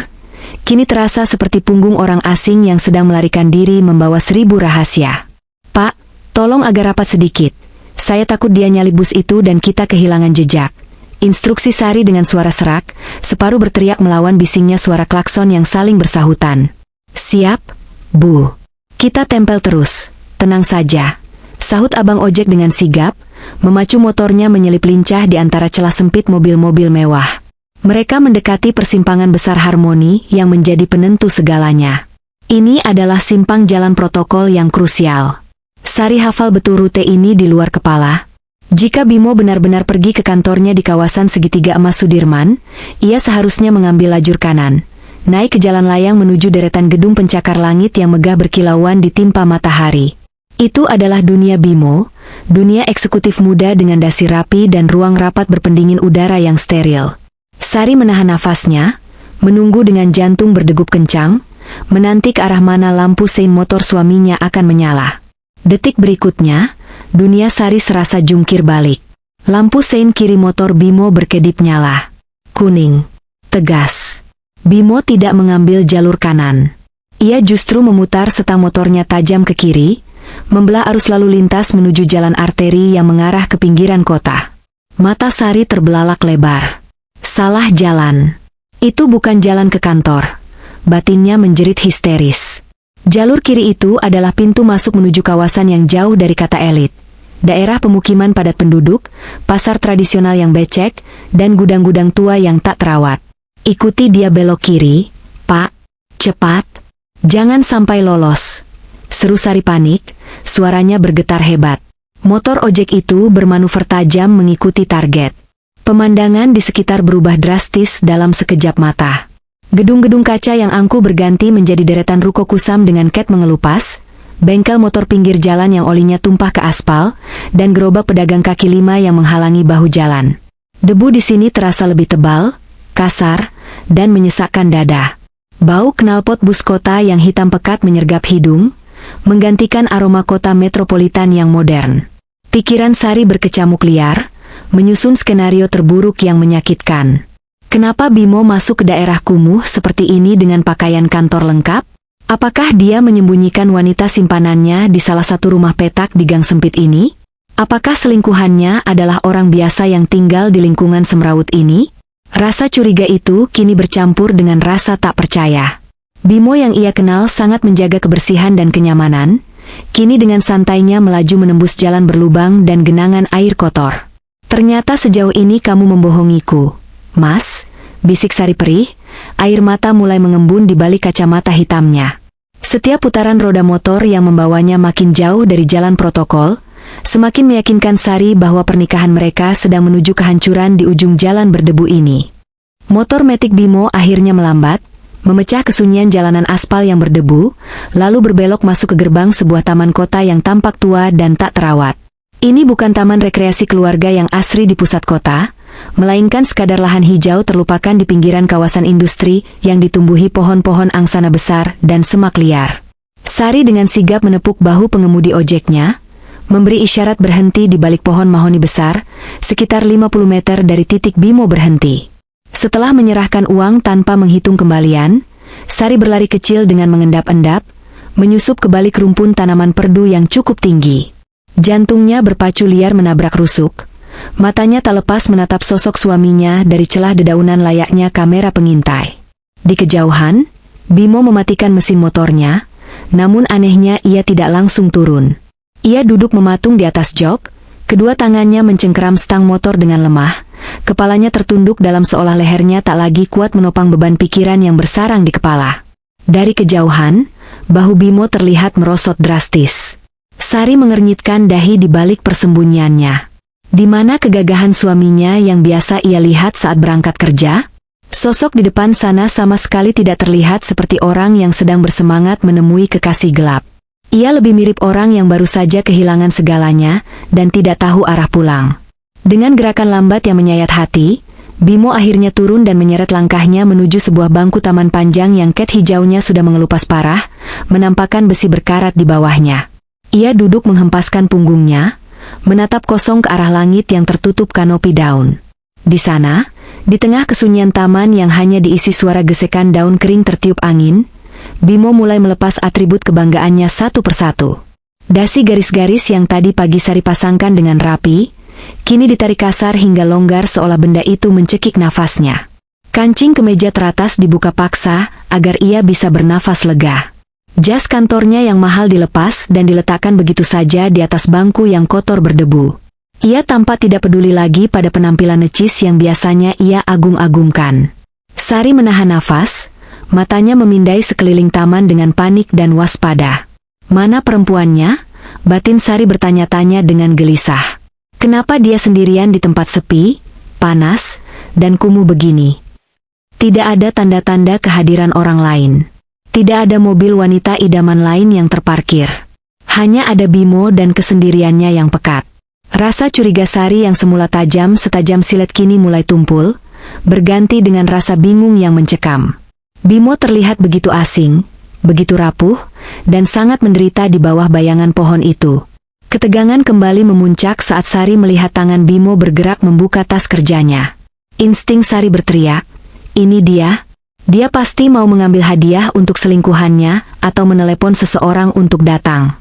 kini terasa seperti punggung orang asing yang sedang melarikan diri membawa 1000 rahasia. "Pak, tolong agak rapat sedikit. Saya takut dia nyalip bus itu dan kita kehilangan jejak," instruksi Sari dengan suara serak, separuh berteriak melawan bisingnya suara klakson yang saling bersahutan. "Siap, Bu. Kita tempel terus, tenang saja," sahut abang ojek dengan sigap, memacu motornya menyelip lincah di antara celah sempit mobil-mobil mewah. Mereka mendekati persimpangan besar Harmoni yang menjadi penentu segalanya. Ini adalah simpang jalan protokol yang krusial. Sari hafal betul rute ini di luar kepala. Jika Bimo benar-benar pergi ke kantornya di kawasan Segitiga Emas Sudirman, ia seharusnya mengambil lajur kanan, naik ke jalan layang menuju deretan gedung pencakar langit yang megah berkilauan ditimpa matahari. Itu adalah dunia Bimo, dunia eksekutif muda dengan dasi rapi dan ruang rapat berpendingin udara yang steril. Sari menahan nafasnya, menunggu dengan jantung berdegup kencang, menanti ke arah mana lampu sein motor suaminya akan menyala. Detik berikutnya, dunia Sari serasa jungkir balik. Lampu sein kiri motor Bimo berkedip nyala. Kuning. Tegas. Bimo tidak mengambil jalur kanan. Ia justru memutar setang motornya tajam ke kiri, membelah arus lalu lintas menuju jalan arteri yang mengarah ke pinggiran kota. Mata Sari terbelalak lebar. Salah jalan. Itu bukan jalan ke kantor. Batinnya menjerit histeris. Jalur kiri itu adalah pintu masuk menuju kawasan yang jauh dari kata elit. Daerah pemukiman padat penduduk, pasar tradisional yang becek, dan gudang-gudang tua yang tak terawat. "Ikuti dia belok kiri, Pak. Cepat. Jangan sampai lolos," seru Sari panik, suaranya bergetar hebat. Motor ojek itu bermanuver tajam mengikuti target. Pemandangan di sekitar berubah drastis dalam sekejap mata. Gedung-gedung kaca yang angkuh berganti menjadi deretan ruko kusam dengan cat mengelupas, bengkel motor pinggir jalan yang olinya tumpah ke aspal, dan gerobak pedagang kaki lima yang menghalangi bahu jalan. Debu di sini terasa lebih tebal, kasar, dan menyesakkan dada. Bau knalpot bus kota yang hitam pekat menyergap hidung, menggantikan aroma kota metropolitan yang modern. Pikiran Sari berkecamuk liar, menyusun skenario terburuk yang menyakitkan. Kenapa Bimo masuk ke daerah kumuh seperti ini dengan pakaian kantor lengkap? Apakah dia menyembunyikan wanita simpanannya di salah satu rumah petak di gang sempit ini? Apakah selingkuhannya adalah orang biasa yang tinggal di lingkungan semrawut ini? Rasa curiga itu kini bercampur dengan rasa tak percaya. Bimo yang ia kenal sangat menjaga kebersihan dan kenyamanan, kini dengan santainya melaju menembus jalan berlubang dan genangan air kotor. "Ternyata sejauh ini kamu membohongiku, Mas," bisik Sari perih, air mata mulai mengembun di balik kacamata hitamnya. Setiap putaran roda motor yang membawanya makin jauh dari jalan protokol, semakin meyakinkan Sari bahwa pernikahan mereka sedang menuju kehancuran di ujung jalan berdebu ini. Motor metik Bimo akhirnya melambat, memecah kesunyian jalanan aspal yang berdebu, lalu berbelok masuk ke gerbang sebuah taman kota yang tampak tua dan tak terawat. Ini bukan taman rekreasi keluarga yang asri di pusat kota, melainkan sekadar lahan hijau terlupakan di pinggiran kawasan industri yang ditumbuhi pohon-pohon angsana besar dan semak liar. Sari dengan sigap menepuk bahu pengemudi ojeknya, memberi isyarat berhenti di balik pohon mahoni besar, sekitar 50 meter dari titik Bimo berhenti. Setelah menyerahkan uang tanpa menghitung kembalian, Sari berlari kecil dengan mengendap-endap, menyusup ke balik rumpun tanaman perdu yang cukup tinggi. Jantungnya berpacu liar menabrak rusuk, matanya tak lepas menatap sosok suaminya dari celah dedaunan layaknya kamera pengintai. Di kejauhan, Bimo mematikan mesin motornya, namun anehnya ia tidak langsung turun. Ia duduk mematung di atas jok, kedua tangannya mencengkeram stang motor dengan lemah, kepalanya tertunduk dalam seolah lehernya tak lagi kuat menopang beban pikiran yang bersarang di kepala. Dari kejauhan, bahu Bimo terlihat merosot drastis. Sari mengernyitkan dahi di balik persembunyiannya. Di mana kegagahan suaminya yang biasa ia lihat saat berangkat kerja? Sosok di depan sana sama sekali tidak terlihat seperti orang yang sedang bersemangat menemui kekasih gelap. Ia lebih mirip orang yang baru saja kehilangan segalanya dan tidak tahu arah pulang. Dengan gerakan lambat yang menyayat hati, Bimo akhirnya turun dan menyeret langkahnya menuju sebuah bangku taman panjang yang cat hijaunya sudah mengelupas parah, menampakkan besi berkarat di bawahnya. Ia duduk menghempaskan punggungnya, menatap kosong ke arah langit yang tertutup kanopi daun. Di sana, di tengah kesunyian taman yang hanya diisi suara gesekan daun kering tertiup angin, Bimo mulai melepas atribut kebanggaannya satu persatu. Dasi garis-garis yang tadi pagi Sari pasangkan dengan rapi, kini ditarik kasar hingga longgar seolah benda itu mencekik nafasnya. Kancing kemeja teratas dibuka paksa agar ia bisa bernafas lega. Jas kantornya yang mahal dilepas dan diletakkan begitu saja di atas bangku yang kotor berdebu. Ia tampak tidak peduli lagi pada penampilan necis yang biasanya ia agung-agungkan. Sari menahan nafas, matanya memindai sekeliling taman dengan panik dan waspada. Mana perempuannya? Batin Sari bertanya-tanya dengan gelisah. Kenapa dia sendirian di tempat sepi, panas, dan kumuh begini? Tidak ada tanda-tanda kehadiran orang lain. Tidak ada mobil wanita idaman lain yang terparkir. Hanya ada Bimo dan kesendiriannya yang pekat. Rasa curiga Sari yang semula tajam setajam silet kini mulai tumpul, berganti dengan rasa bingung yang mencekam. Bimo terlihat begitu asing, begitu rapuh, dan sangat menderita di bawah bayangan pohon itu. Ketegangan kembali memuncak saat Sari melihat tangan Bimo bergerak membuka tas kerjanya. Insting Sari berteriak, ini dia? Dia pasti mau mengambil hadiah untuk selingkuhannya atau menelepon seseorang untuk datang.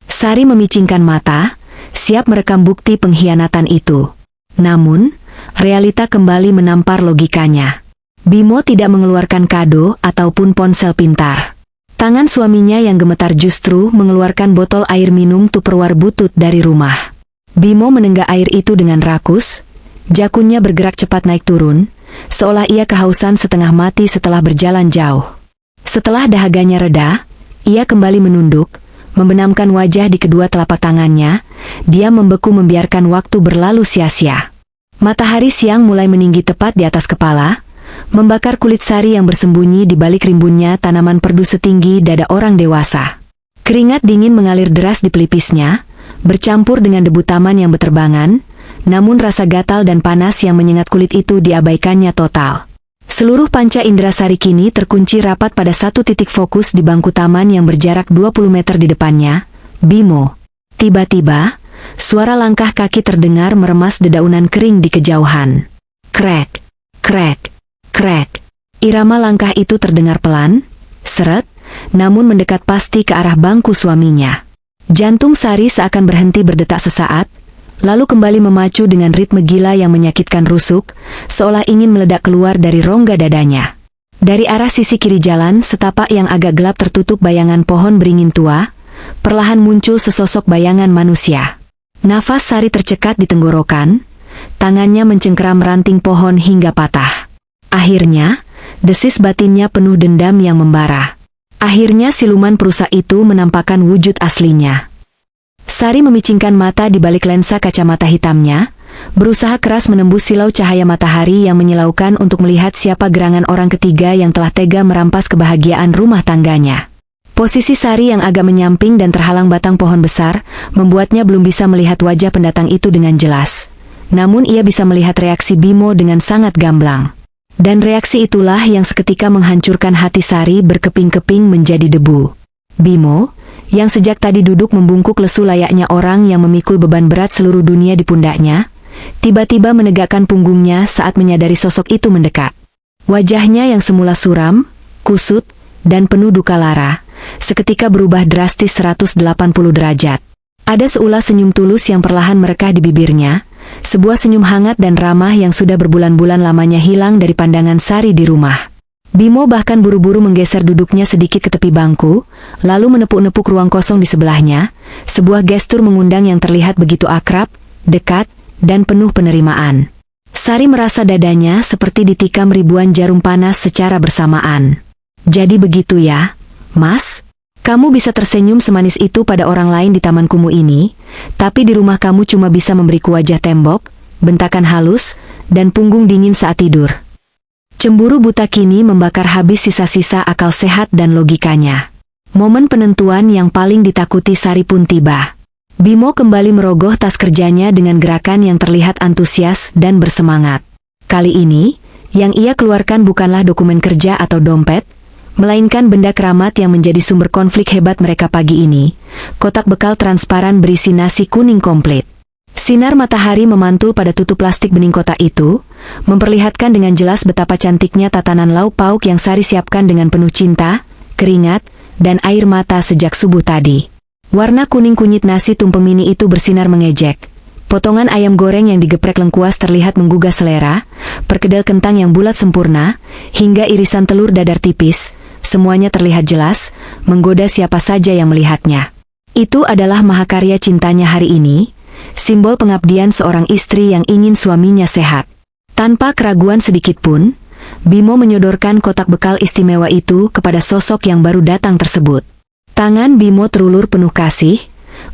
Sari memicingkan mata, siap merekam bukti pengkhianatan itu. Namun, realita kembali menampar logikanya. Bimo tidak mengeluarkan kado ataupun ponsel pintar. Tangan suaminya yang gemetar justru mengeluarkan botol air minum Tupperware butut dari rumah. Bimo menenggak air itu dengan rakus, jakunnya bergerak cepat naik turun, seolah ia kehausan setengah mati setelah berjalan jauh. Setelah dahaganya reda, ia kembali menunduk, membenamkan wajah di kedua telapak tangannya, dia membeku membiarkan waktu berlalu sia-sia. Matahari siang mulai meninggi tepat di atas kepala, membakar kulit Sari yang bersembunyi di balik rimbunnya tanaman perdu setinggi dada orang dewasa. Keringat dingin mengalir deras di pelipisnya, bercampur dengan debu taman yang berterbangan, namun rasa gatal dan panas yang menyengat kulit itu diabaikannya total. Seluruh panca indera Sari kini terkunci rapat pada satu titik fokus di bangku taman yang berjarak 20 meter di depannya, Bimo. Tiba-tiba, suara langkah kaki terdengar meremas dedaunan kering di kejauhan. Krek, krek, krek. Irama langkah itu terdengar pelan, seret, namun mendekat pasti ke arah bangku suaminya. Jantung Sari seakan berhenti berdetak sesaat, lalu kembali memacu dengan ritme gila yang menyakitkan rusuk, seolah ingin meledak keluar dari rongga dadanya. Dari arah sisi kiri jalan, setapak yang agak gelap tertutup bayangan pohon beringin tua, perlahan muncul sesosok bayangan manusia. Nafas Sari tercekat di tenggorokan, tangannya mencengkeram ranting pohon hingga patah. Akhirnya, desis batinnya penuh dendam yang membara. Akhirnya siluman perusak itu menampakkan wujud aslinya. Sari memicingkan mata di balik lensa kacamata hitamnya, berusaha keras menembus silau cahaya matahari yang menyilaukan untuk melihat siapa gerangan orang ketiga yang telah tega merampas kebahagiaan rumah tangganya. Posisi Sari yang agak menyamping dan terhalang batang pohon besar, membuatnya belum bisa melihat wajah pendatang itu dengan jelas. Namun ia bisa melihat reaksi Bimo dengan sangat gamblang. Dan reaksi itulah yang seketika menghancurkan hati Sari berkeping-keping menjadi debu. Bimo, yang sejak tadi duduk membungkuk lesu layaknya orang yang memikul beban berat seluruh dunia di pundaknya, tiba-tiba menegakkan punggungnya saat menyadari sosok itu mendekat. Wajahnya yang semula suram, kusut, dan penuh duka lara, seketika berubah drastis 180 derajat. Ada seulas senyum tulus yang perlahan merekah di bibirnya, sebuah senyum hangat dan ramah yang sudah berbulan-bulan lamanya hilang dari pandangan Sari di rumah. Bimo bahkan buru-buru menggeser duduknya sedikit ke tepi bangku, lalu menepuk-nepuk ruang kosong di sebelahnya, sebuah gestur mengundang yang terlihat begitu akrab, dekat, dan penuh penerimaan. Sari merasa dadanya seperti ditikam ribuan jarum panas secara bersamaan. Jadi begitu ya, Mas? Kamu bisa tersenyum semanis itu pada orang lain di taman kumuh ini, tapi di rumah kamu cuma bisa memberiku wajah tembok, bentakan halus, dan punggung dingin saat tidur. Cemburu buta kini membakar habis sisa-sisa akal sehat dan logikanya. Momen penentuan yang paling ditakuti Sari pun tiba. Bimo kembali merogoh tas kerjanya dengan gerakan yang terlihat antusias dan bersemangat. Kali ini, yang ia keluarkan bukanlah dokumen kerja atau dompet, melainkan benda keramat yang menjadi sumber konflik hebat mereka pagi ini, kotak bekal transparan berisi nasi kuning komplit. Sinar matahari memantul pada tutup plastik bening kotak itu, memperlihatkan dengan jelas betapa cantiknya tatanan lauk pauk yang Sari siapkan dengan penuh cinta, keringat, dan air mata sejak subuh tadi. Warna kuning kunyit nasi tumpeng mini itu bersinar mengejek. Potongan ayam goreng yang digeprek lengkuas terlihat menggugah selera, perkedel kentang yang bulat sempurna, hingga irisan telur dadar tipis, semuanya terlihat jelas, menggoda siapa saja yang melihatnya. Itu adalah mahakarya cintanya hari ini, simbol pengabdian seorang istri yang ingin suaminya sehat. Tanpa keraguan sedikitpun, Bimo menyodorkan kotak bekal istimewa itu kepada sosok yang baru datang tersebut. Tangan Bimo terulur penuh kasih,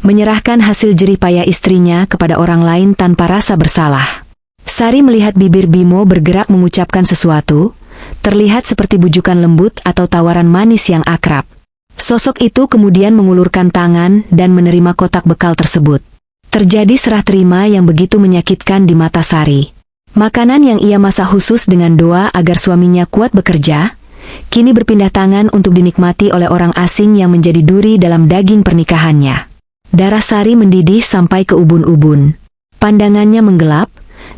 menyerahkan hasil jerih payah istrinya kepada orang lain tanpa rasa bersalah. Sari melihat bibir Bimo bergerak mengucapkan sesuatu, terlihat seperti bujukan lembut atau tawaran manis yang akrab. Sosok itu kemudian mengulurkan tangan dan menerima kotak bekal tersebut. Terjadi serah terima yang begitu menyakitkan di mata Sari. Makanan yang ia masak khusus dengan doa agar suaminya kuat bekerja, kini berpindah tangan untuk dinikmati oleh orang asing yang menjadi duri dalam daging pernikahannya. Darah Sari mendidih sampai ke ubun-ubun. Pandangannya menggelap,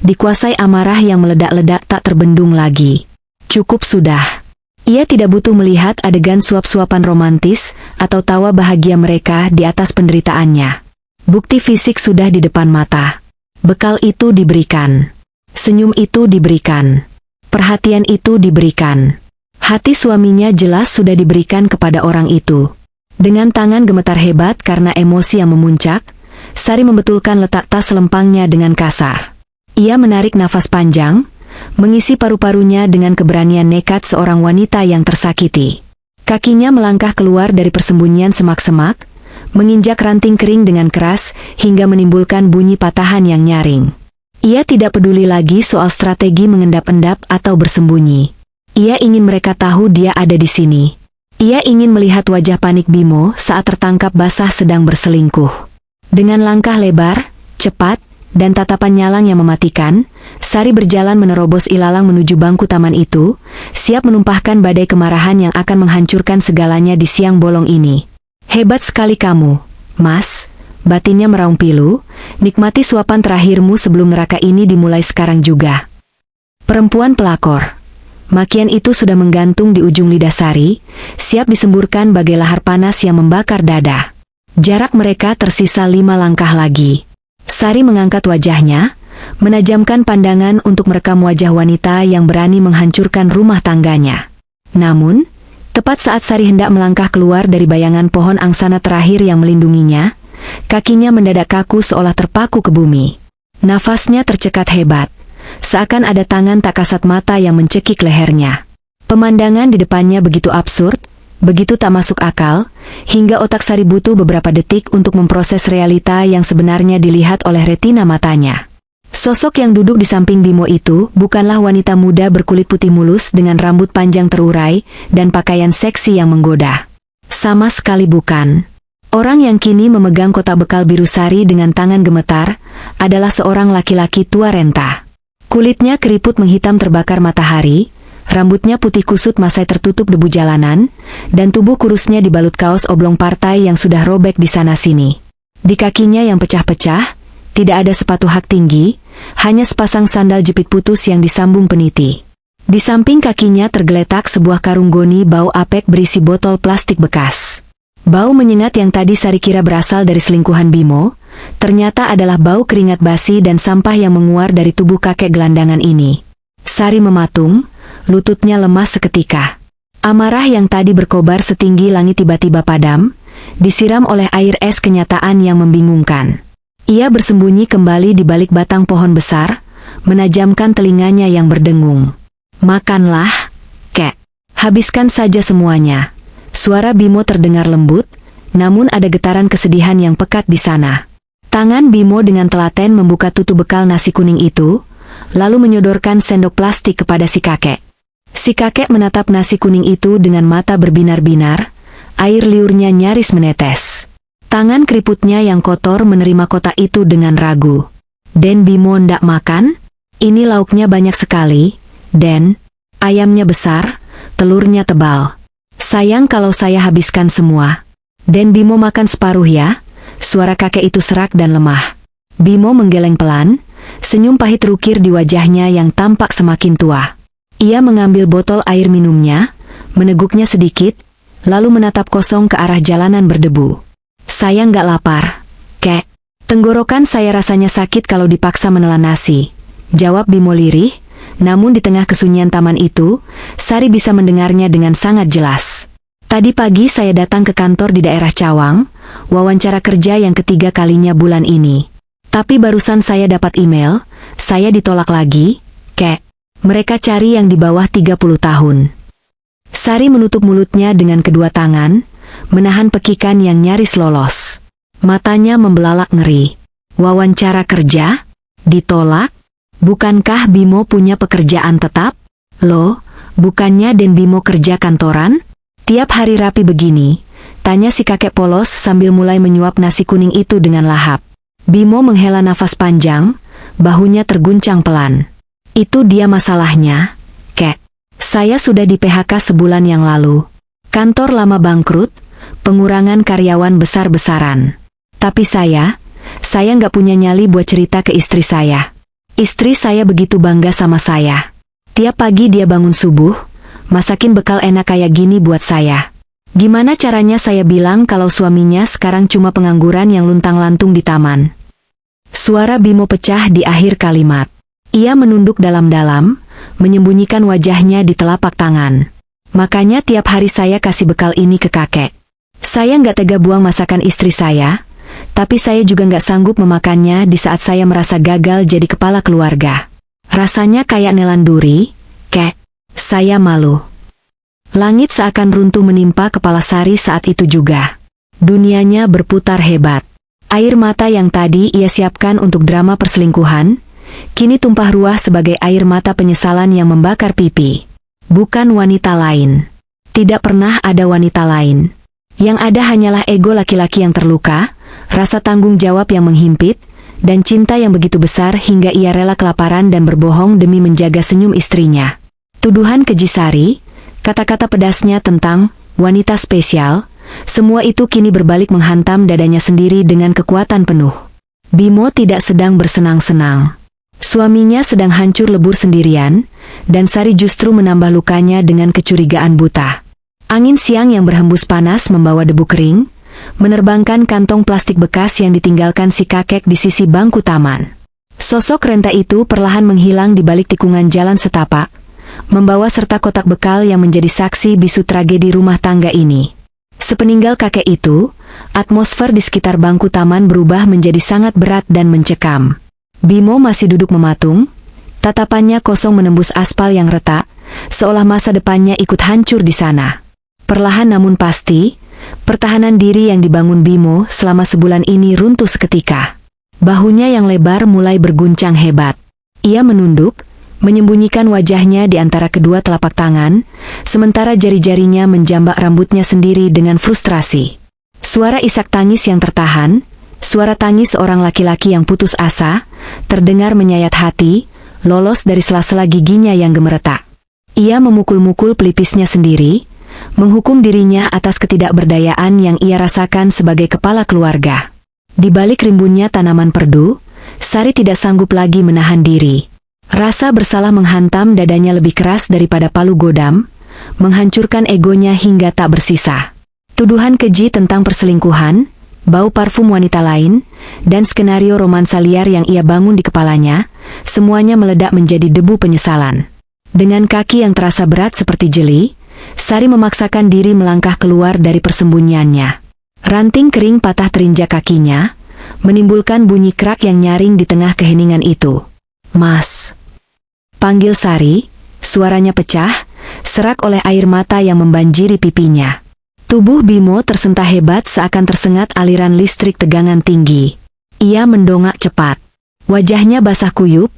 dikuasai amarah yang meledak-ledak tak terbendung lagi. Cukup sudah. Ia tidak butuh melihat adegan suap-suapan romantis atau tawa bahagia mereka di atas penderitaannya. Bukti fisik sudah di depan mata. Bekal itu diberikan. Senyum itu diberikan. Perhatian itu diberikan. Hati suaminya jelas sudah diberikan kepada orang itu. Dengan tangan gemetar hebat karena emosi yang memuncak, Sari membetulkan letak tas lempangnya dengan kasar. Ia menarik nafas panjang, mengisi paru-parunya dengan keberanian nekat seorang wanita yang tersakiti. Kakinya melangkah keluar dari persembunyian semak-semak, menginjak ranting kering dengan keras hingga menimbulkan bunyi patahan yang nyaring. Ia tidak peduli lagi soal strategi mengendap-endap atau bersembunyi. Ia ingin mereka tahu dia ada di sini. Ia ingin melihat wajah panik Bimo saat tertangkap basah sedang berselingkuh. Dengan langkah lebar, cepat, dan tatapan nyalang yang mematikan, Sari berjalan menerobos ilalang menuju bangku taman itu, siap menumpahkan badai kemarahan yang akan menghancurkan segalanya di siang bolong ini. Hebat sekali kamu, Mas, batinnya meraung pilu, nikmati suapan terakhirmu sebelum neraka ini dimulai sekarang juga. Perempuan pelakor. Makian itu sudah menggantung di ujung lidah Sari, siap disemburkan bagai lahar panas yang membakar dada. Jarak mereka tersisa 5 langkah lagi. Sari mengangkat wajahnya, menajamkan pandangan untuk merekam wajah wanita yang berani menghancurkan rumah tangganya. Namun, tepat saat Sari hendak melangkah keluar dari bayangan pohon angsana terakhir yang melindunginya, kakinya mendadak kaku seolah terpaku ke bumi. Nafasnya tercekat hebat. Seakan ada tangan tak kasat mata yang mencekik lehernya. Pemandangan di depannya begitu absurd, begitu tak masuk akal, hingga otak Sari butuh beberapa detik untuk memproses realita yang sebenarnya dilihat oleh retina matanya. Sosok yang duduk di samping Bimo itu bukanlah wanita muda berkulit putih mulus dengan rambut panjang terurai dan pakaian seksi yang menggoda. Sama sekali bukan. Orang yang kini memegang kotak bekal biru sari dengan tangan gemetar adalah seorang laki-laki tua renta. Kulitnya keriput menghitam terbakar matahari, rambutnya putih kusut masai tertutup debu jalanan, dan tubuh kurusnya dibalut kaos oblong partai yang sudah robek di sana-sini. Di kakinya yang pecah-pecah, tidak ada sepatu hak tinggi, hanya sepasang sandal jepit putus yang disambung peniti. Di samping kakinya tergeletak sebuah karung goni bau apek berisi botol plastik bekas. Bau menyengat yang tadi Sari kira berasal dari selingkuhan Bimo, ternyata adalah bau keringat basi dan sampah yang menguar dari tubuh kakek gelandangan ini. Sari mematung, lututnya lemas seketika. Amarah yang tadi berkobar setinggi langit tiba-tiba padam, disiram oleh air es kenyataan yang membingungkan. Ia bersembunyi kembali di balik batang pohon besar, menajamkan telinganya yang berdengung. Makanlah, kek. Habiskan saja semuanya. Suara Bimo terdengar lembut, namun ada getaran kesedihan yang pekat di sana. Tangan Bimo dengan telaten membuka tutup bekal nasi kuning itu, lalu menyodorkan sendok plastik kepada si kakek. Si kakek menatap nasi kuning itu dengan mata berbinar-binar, air liurnya nyaris menetes. Tangan keriputnya yang kotor menerima kotak itu dengan ragu. Den Bimo ndak makan? Ini lauknya banyak sekali, Den. Ayamnya besar, telurnya tebal. Sayang kalau saya habiskan semua. Den Bimo makan separuh ya? Suara kakek itu serak dan lemah. Bimo menggeleng pelan, senyum pahit rukir di wajahnya yang tampak semakin tua. Ia mengambil botol air minumnya, meneguknya sedikit, lalu menatap kosong ke arah jalanan berdebu. Saya nggak lapar, kek. Tenggorokan saya rasanya sakit kalau dipaksa menelan nasi, jawab Bimo lirih. Namun di tengah kesunyian taman itu, Sari bisa mendengarnya dengan sangat jelas. Tadi pagi saya datang ke kantor di daerah Cawang, wawancara kerja yang ketiga kalinya bulan ini. Tapi barusan saya dapat email, saya ditolak lagi, kek. Mereka cari yang di bawah 30 tahun. Sari menutup mulutnya dengan kedua tangan, menahan pekikan yang nyaris lolos. Matanya membelalak ngeri. Wawancara kerja? Ditolak? Bukankah Bimo punya pekerjaan tetap? Loh, bukannya Den Bimo kerja kantoran? Tiap hari rapi begini, tanya si kakek polos sambil mulai menyuap nasi kuning itu dengan lahap. Bimo menghela nafas panjang, bahunya terguncang pelan. Itu dia masalahnya, kek. Saya sudah di PHK sebulan yang lalu. Kantor lama bangkrut, pengurangan karyawan besar-besaran. Tapi saya nggak punya nyali buat cerita ke istri saya. Istri saya begitu bangga sama saya. Tiap pagi dia bangun subuh, masakin bekal enak kayak gini buat saya. Gimana caranya saya bilang kalau suaminya sekarang cuma pengangguran yang luntang-lantung di taman? Suara Bimo pecah di akhir kalimat. Ia menunduk dalam-dalam, menyembunyikan wajahnya di telapak tangan. Makanya tiap hari saya kasih bekal ini ke kakek. Saya nggak tega buang masakan istri saya, tapi saya juga nggak sanggup memakannya di saat saya merasa gagal jadi kepala keluarga. Rasanya kayak nelan duri, kek. Saya malu. Langit seakan runtuh menimpa kepala Sari saat itu juga. Dunianya berputar hebat. Air mata yang tadi ia siapkan untuk drama perselingkuhan, kini tumpah ruah sebagai air mata penyesalan yang membakar pipi. Bukan wanita lain. Tidak pernah ada wanita lain. Yang ada hanyalah ego laki-laki yang terluka, rasa tanggung jawab yang menghimpit, dan cinta yang begitu besar hingga ia rela kelaparan dan berbohong demi menjaga senyum istrinya. Tuduhan keji Sari, kata-kata pedasnya tentang wanita spesial, semua itu kini berbalik menghantam dadanya sendiri dengan kekuatan penuh. Bimo tidak sedang bersenang-senang. Suaminya sedang hancur lebur sendirian, dan Sari justru menambah lukanya dengan kecurigaan buta. Angin siang yang berhembus panas membawa debu kering, menerbangkan kantong plastik bekas yang ditinggalkan si kakek di sisi bangku taman. Sosok renta itu perlahan menghilang di balik tikungan jalan setapak, membawa serta kotak bekal yang menjadi saksi bisu tragedi rumah tangga ini. Sepeninggal kakek itu, atmosfer di sekitar bangku taman berubah menjadi sangat berat dan mencekam. Bimo masih duduk mematung, tatapannya kosong menembus aspal yang retak, seolah masa depannya ikut hancur di sana. Perlahan namun pasti, pertahanan diri yang dibangun Bimo selama sebulan ini runtuh seketika. Bahunya yang lebar mulai berguncang hebat. Ia menunduk, menyembunyikan wajahnya di antara kedua telapak tangan, sementara jari-jarinya menjambak rambutnya sendiri dengan frustrasi. Suara isak tangis yang tertahan, suara tangis seorang laki-laki yang putus asa, terdengar menyayat hati, lolos dari sela-sela giginya yang gemeretak. Ia memukul-mukul pelipisnya sendiri, menghukum dirinya atas ketidakberdayaan yang ia rasakan sebagai kepala keluarga. Di balik rimbunnya tanaman perdu, Sari tidak sanggup lagi menahan diri. Rasa bersalah menghantam dadanya lebih keras daripada palu godam, menghancurkan egonya hingga tak bersisa. Tuduhan keji tentang perselingkuhan, bau parfum wanita lain, dan skenario romansa liar yang ia bangun di kepalanya, semuanya meledak menjadi debu penyesalan. Dengan kaki yang terasa berat seperti jeli, Sari memaksakan diri melangkah keluar dari persembunyiannya. Ranting kering patah terinjak kakinya, menimbulkan bunyi krak yang nyaring di tengah keheningan itu. "Mas!" panggil Sari, suaranya pecah, serak oleh air mata yang membanjiri pipinya. Tubuh Bimo tersentak hebat seakan tersengat aliran listrik tegangan tinggi. Ia mendongak cepat. Wajahnya basah kuyup,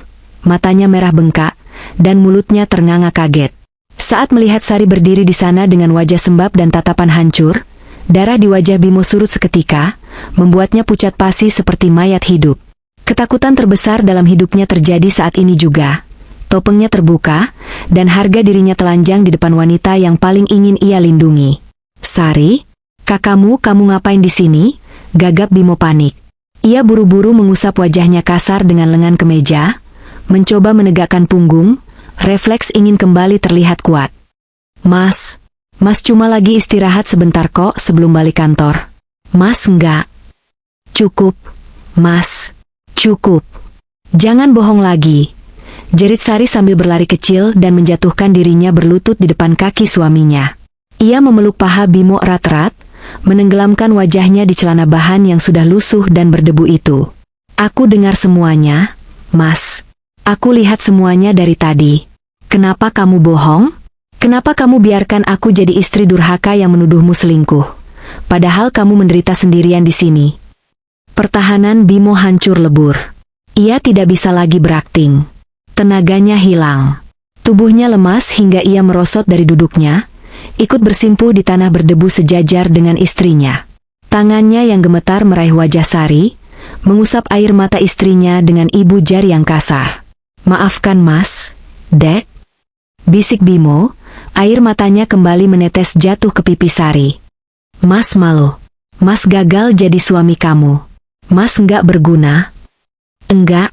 matanya merah bengkak, dan mulutnya ternganga kaget. Saat melihat Sari berdiri di sana dengan wajah sembab dan tatapan hancur, darah di wajah Bimo surut seketika, membuatnya pucat pasi seperti mayat hidup. Ketakutan terbesar dalam hidupnya terjadi saat ini juga. Topengnya terbuka, dan harga dirinya telanjang di depan wanita yang paling ingin ia lindungi. "Sari, kamu ngapain di sini?" gagap Bimo panik. Ia buru-buru mengusap wajahnya kasar dengan lengan kemeja, mencoba menegakkan punggung, refleks ingin kembali terlihat kuat. Mas cuma lagi istirahat sebentar kok sebelum balik kantor." "Mas enggak." "Cukup, Mas. Cukup. Jangan bohong lagi," jerit Sari sambil berlari kecil dan menjatuhkan dirinya berlutut di depan kaki suaminya. Ia memeluk paha Bimo erat-erat, menenggelamkan wajahnya di celana bahan yang sudah lusuh dan berdebu itu. "Aku dengar semuanya, Mas. Aku lihat semuanya dari tadi. Kenapa kamu bohong? Kenapa kamu biarkan aku jadi istri durhaka yang menuduhmu selingkuh? Padahal kamu menderita sendirian di sini." Pertahanan Bimo hancur lebur. Ia tidak bisa lagi berakting. Tenaganya hilang. Tubuhnya lemas hingga ia merosot dari duduknya, ikut bersimpuh di tanah berdebu sejajar dengan istrinya. Tangannya yang gemetar meraih wajah Sari, mengusap air mata istrinya dengan ibu jari yang kasar. "Maafkan Mas, Dek," bisik Bimo, air matanya kembali menetes jatuh ke pipi Sari. "Mas malu. Mas gagal jadi suami kamu. Mas nggak berguna." "Enggak,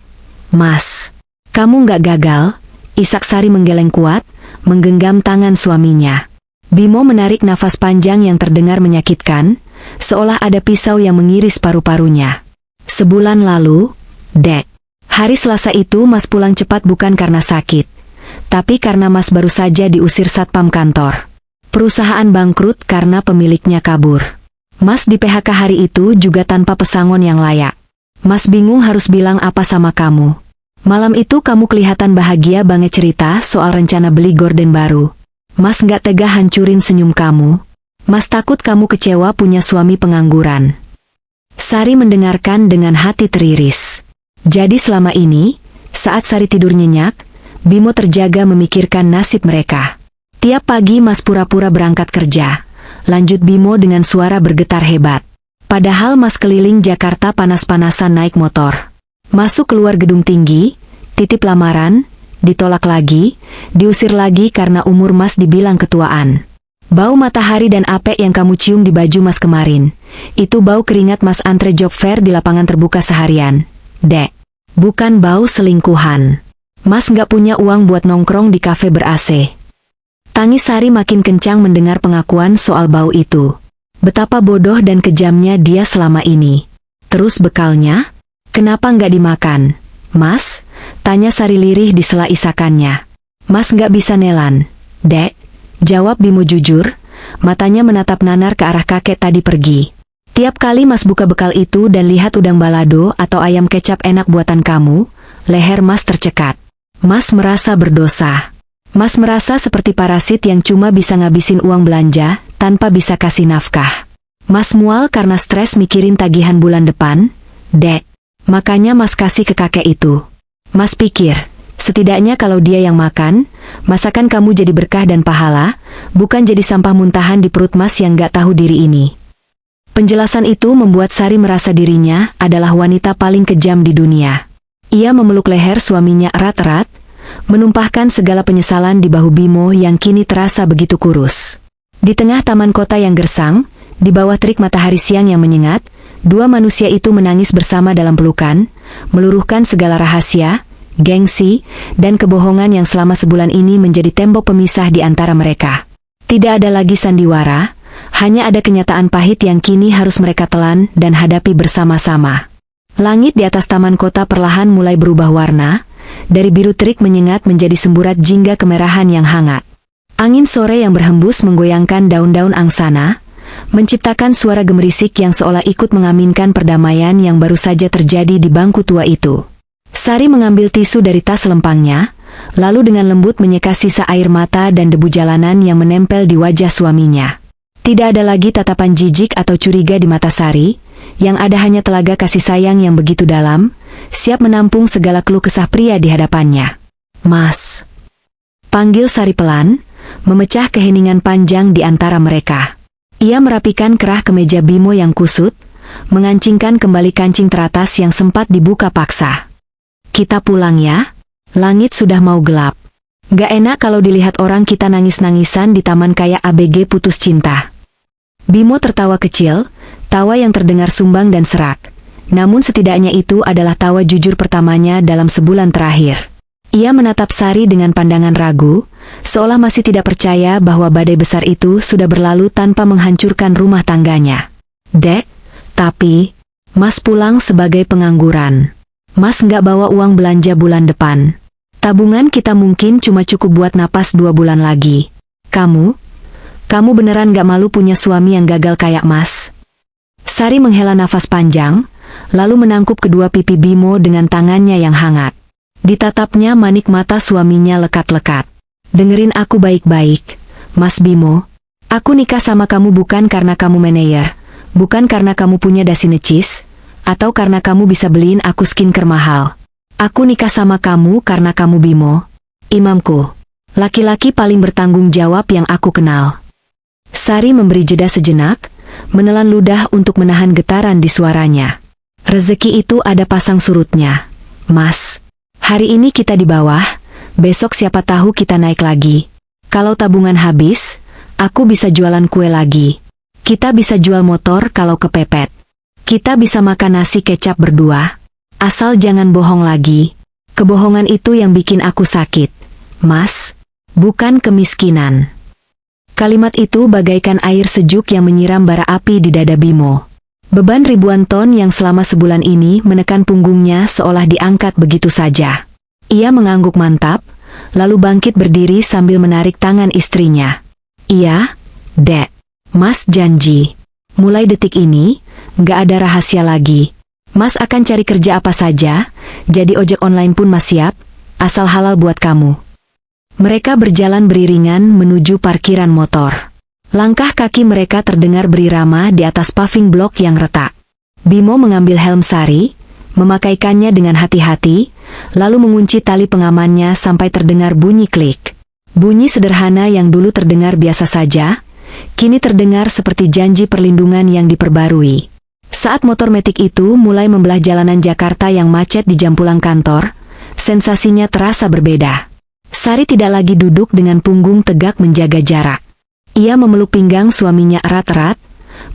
Mas. Kamu nggak gagal," isak Sari menggeleng kuat, menggenggam tangan suaminya. Bimo menarik nafas panjang yang terdengar menyakitkan, seolah ada pisau yang mengiris paru-parunya. "Sebulan lalu, Dek. Hari Selasa itu Mas pulang cepat bukan karena sakit, tapi karena Mas baru saja diusir satpam kantor. Perusahaan bangkrut karena pemiliknya kabur. Mas di PHK hari itu juga tanpa pesangon yang layak. Mas bingung harus bilang apa sama kamu. Malam itu kamu kelihatan bahagia banget cerita soal rencana beli gorden baru. Mas nggak tega hancurin senyum kamu. Mas takut kamu kecewa punya suami pengangguran." Sari mendengarkan dengan hati teriris. Jadi selama ini, saat Sari tidur nyenyak, Bimo terjaga memikirkan nasib mereka. "Tiap pagi Mas pura-pura berangkat kerja," lanjut Bimo dengan suara bergetar hebat. "Padahal Mas keliling Jakarta panas-panasan naik motor. Masuk keluar gedung tinggi, titip lamaran, ditolak lagi, diusir lagi karena umur Mas dibilang ketuaan. Bau matahari dan apek yang kamu cium di baju Mas kemarin, itu bau keringat Mas antre job fair di lapangan terbuka seharian. Dek, bukan bau selingkuhan. Mas nggak punya uang buat nongkrong di kafe ber-AC." Tangis Sari makin kencang mendengar pengakuan soal bau itu. Betapa bodoh dan kejamnya dia selama ini. "Terus bekalnya? Kenapa nggak dimakan, Mas?" tanya Sari lirih di sela isakannya. "Mas nggak bisa nelan, Dek," jawab Bimo jujur, matanya menatap nanar ke arah kakek tadi pergi. "Tiap kali Mas buka bekal itu dan lihat udang balado atau ayam kecap enak buatan kamu, leher Mas tercekat. Mas merasa berdosa. Mas merasa seperti parasit yang cuma bisa ngabisin uang belanja, tanpa bisa kasih nafkah. Mas mual karena stres mikirin tagihan bulan depan, Dek." Makanya Mas kasih ke kakek itu. Mas pikir, setidaknya kalau dia yang makan, masakan kamu jadi berkah dan pahala, bukan jadi sampah muntahan di perut Mas yang gak tahu diri ini. Penjelasan itu membuat Sari merasa dirinya adalah wanita paling kejam di dunia. Ia memeluk leher suaminya erat-erat, menumpahkan segala penyesalan di bahu Bimo yang kini terasa begitu kurus. Di tengah taman kota yang gersang, di bawah terik matahari siang yang menyengat, dua manusia itu menangis bersama dalam pelukan, meluruhkan segala rahasia, gengsi, dan kebohongan yang selama sebulan ini menjadi tembok pemisah di antara mereka. Tidak ada lagi sandiwara, hanya ada kenyataan pahit yang kini harus mereka telan dan hadapi bersama-sama. Langit di atas taman kota perlahan mulai berubah warna, dari biru terik menyengat menjadi semburat jingga kemerahan yang hangat. Angin sore yang berhembus menggoyangkan daun-daun angsana, menciptakan suara gemerisik yang seolah ikut mengaminkan perdamaian yang baru saja terjadi di bangku tua itu. Sari mengambil tisu dari tas lempangnya, lalu dengan lembut menyeka sisa air mata dan debu jalanan yang menempel di wajah suaminya. Tidak ada lagi tatapan jijik atau curiga di mata Sari, yang ada hanya telaga kasih sayang yang begitu dalam, siap menampung segala keluh kesah pria di hadapannya. Mas, panggil Sari pelan, memecah keheningan panjang di antara mereka. Ia merapikan kerah kemeja Bimo yang kusut, mengancingkan kembali kancing teratas yang sempat dibuka paksa. Kita pulang ya? Langit sudah mau gelap. Gak enak kalau dilihat orang kita nangis-nangisan di taman kayak ABG putus cinta. Bimo tertawa kecil, tawa yang terdengar sumbang dan serak. Namun setidaknya itu adalah tawa jujur pertamanya dalam sebulan terakhir. Ia menatap Sari dengan pandangan ragu, seolah masih tidak percaya bahwa badai besar itu sudah berlalu tanpa menghancurkan rumah tangganya. Dek, tapi, Mas pulang sebagai pengangguran. Mas nggak bawa uang belanja bulan depan. Tabungan kita mungkin cuma cukup buat napas 2 bulan lagi. Kamu beneran nggak malu punya suami yang gagal kayak Mas? Sari menghela nafas panjang, lalu menangkup kedua pipi Bimo dengan tangannya yang hangat. Ditatapnya manik mata suaminya lekat-lekat. Dengerin aku baik-baik, Mas Bimo. Aku nikah sama kamu bukan karena kamu manajer, bukan karena kamu punya dasi necis, atau karena kamu bisa beliin aku skincare mahal. Aku nikah sama kamu karena kamu Bimo, imamku. Laki-laki paling bertanggung jawab yang aku kenal. Sari memberi jeda sejenak, menelan ludah untuk menahan getaran di suaranya. Rezeki itu ada pasang surutnya, Mas. Hari ini kita di bawah, besok siapa tahu kita naik lagi. Kalau tabungan habis, aku bisa jualan kue lagi. Kita bisa jual motor kalau kepepet. Kita bisa makan nasi kecap berdua. Asal jangan bohong lagi. Kebohongan itu yang bikin aku sakit, Mas. Bukan kemiskinan. Kalimat itu bagaikan air sejuk yang menyiram bara api di dada Bimo. Beban ribuan ton yang selama sebulan ini menekan punggungnya seolah diangkat begitu saja. Ia mengangguk mantap, lalu bangkit berdiri sambil menarik tangan istrinya. Iya, Dek. Mas janji. Mulai detik ini, gak ada rahasia lagi. Mas akan cari kerja apa saja, jadi ojek online pun Mas siap, asal halal buat kamu. Mereka berjalan beriringan menuju parkiran motor. Langkah kaki mereka terdengar berirama di atas paving blok yang retak. Bimo mengambil helm Sari, memakaikannya dengan hati-hati, lalu mengunci tali pengamannya sampai terdengar bunyi klik. Bunyi sederhana yang dulu terdengar biasa saja, kini terdengar seperti janji perlindungan yang diperbarui. Saat motor metik itu mulai membelah jalanan Jakarta yang macet di jam pulang kantor, sensasinya terasa berbeda. Sari tidak lagi duduk dengan punggung tegak menjaga jarak. Ia memeluk pinggang suaminya erat-erat,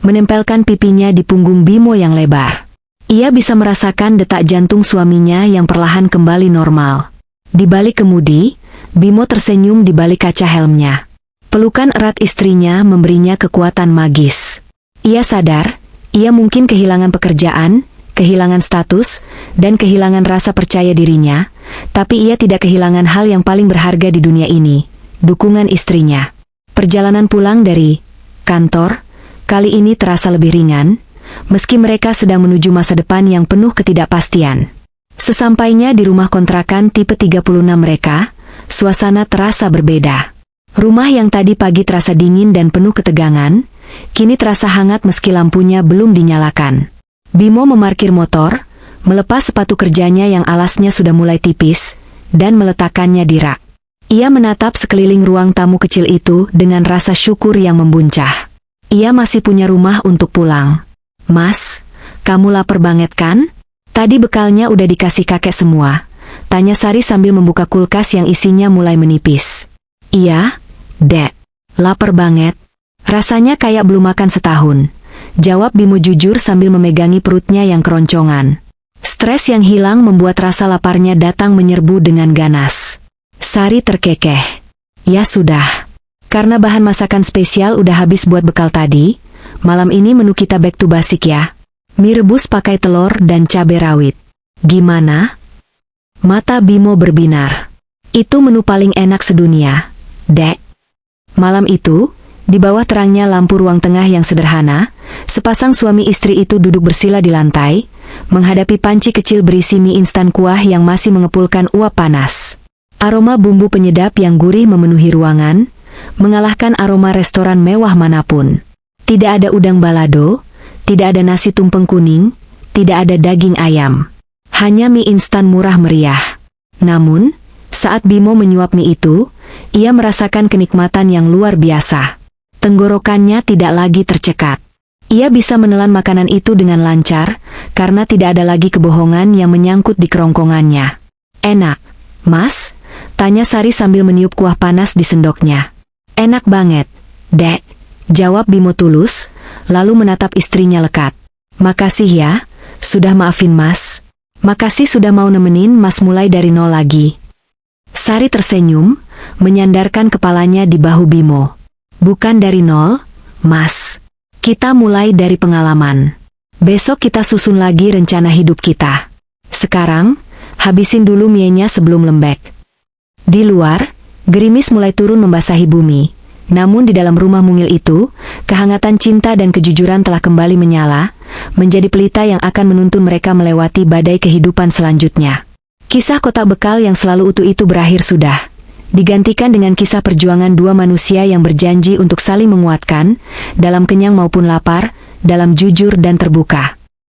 menempelkan pipinya di punggung Bimo yang lebar. Ia bisa merasakan detak jantung suaminya yang perlahan kembali normal. Di balik kemudi, Bimo tersenyum di balik kaca helmnya. Pelukan erat istrinya memberinya kekuatan magis. Ia sadar, ia mungkin kehilangan pekerjaan, kehilangan status, dan kehilangan rasa percaya dirinya, tapi ia tidak kehilangan hal yang paling berharga di dunia ini, dukungan istrinya. Perjalanan pulang dari kantor kali ini terasa lebih ringan, meski mereka sedang menuju masa depan yang penuh ketidakpastian. Sesampainya di rumah kontrakan tipe 36 mereka, suasana terasa berbeda. Rumah yang tadi pagi terasa dingin dan penuh ketegangan, kini terasa hangat meski lampunya belum dinyalakan. Bimo memarkir motor, melepas sepatu kerjanya yang alasnya sudah mulai tipis, dan meletakkannya di rak. Ia menatap sekeliling ruang tamu kecil itu dengan rasa syukur yang membuncah. Ia masih punya rumah untuk pulang. "Mas, kamu lapar banget kan? Tadi bekalnya udah dikasih kakek semua," tanya Sari sambil membuka kulkas yang isinya mulai menipis. "Iya, Dek. Lapar banget. Rasanya kayak belum makan setahun," jawab Bimo jujur sambil memegangi perutnya yang keroncongan. Stres yang hilang membuat rasa laparnya datang menyerbu dengan ganas. Sari terkekeh. "Ya sudah. Karena bahan masakan spesial udah habis buat bekal tadi, malam ini menu kita back to basic ya. Mie rebus pakai telur dan cabai rawit. Gimana?" Mata Bimo berbinar. "Itu menu paling enak sedunia, Dek." Malam itu, di bawah terangnya lampu ruang tengah yang sederhana, sepasang suami istri itu duduk bersila di lantai, menghadapi panci kecil berisi mie instan kuah yang masih mengepulkan uap panas. Aroma bumbu penyedap yang gurih memenuhi ruangan, mengalahkan aroma restoran mewah manapun. Tidak ada udang balado, tidak ada nasi tumpeng kuning, tidak ada daging ayam. Hanya mie instan murah meriah. Namun, saat Bimo menyuap mie itu, ia merasakan kenikmatan yang luar biasa. Tenggorokannya tidak lagi tercekat. Ia bisa menelan makanan itu dengan lancar, karena tidak ada lagi kebohongan yang menyangkut di kerongkongannya. "Enak, Mas?" tanya Sari sambil meniup kuah panas di sendoknya. "Enak banget, Dek," jawab Bimo tulus, lalu menatap istrinya lekat. "Makasih ya, sudah maafin Mas. Makasih sudah mau nemenin Mas mulai dari nol lagi." Sari tersenyum, menyandarkan kepalanya di bahu Bimo. "Bukan dari nol, Mas. Kita mulai dari pengalaman. Besok kita susun lagi rencana hidup kita. Sekarang, habisin dulu mienya sebelum lembek." Di luar, gerimis mulai turun membasahi bumi. Namun di dalam rumah mungil itu, kehangatan cinta dan kejujuran telah kembali menyala, menjadi pelita yang akan menuntun mereka melewati badai kehidupan selanjutnya. Kisah kotak bekal yang selalu utuh itu berakhir sudah. Digantikan dengan kisah perjuangan dua manusia yang berjanji untuk saling menguatkan, dalam kenyang maupun lapar, dalam jujur dan terbuka.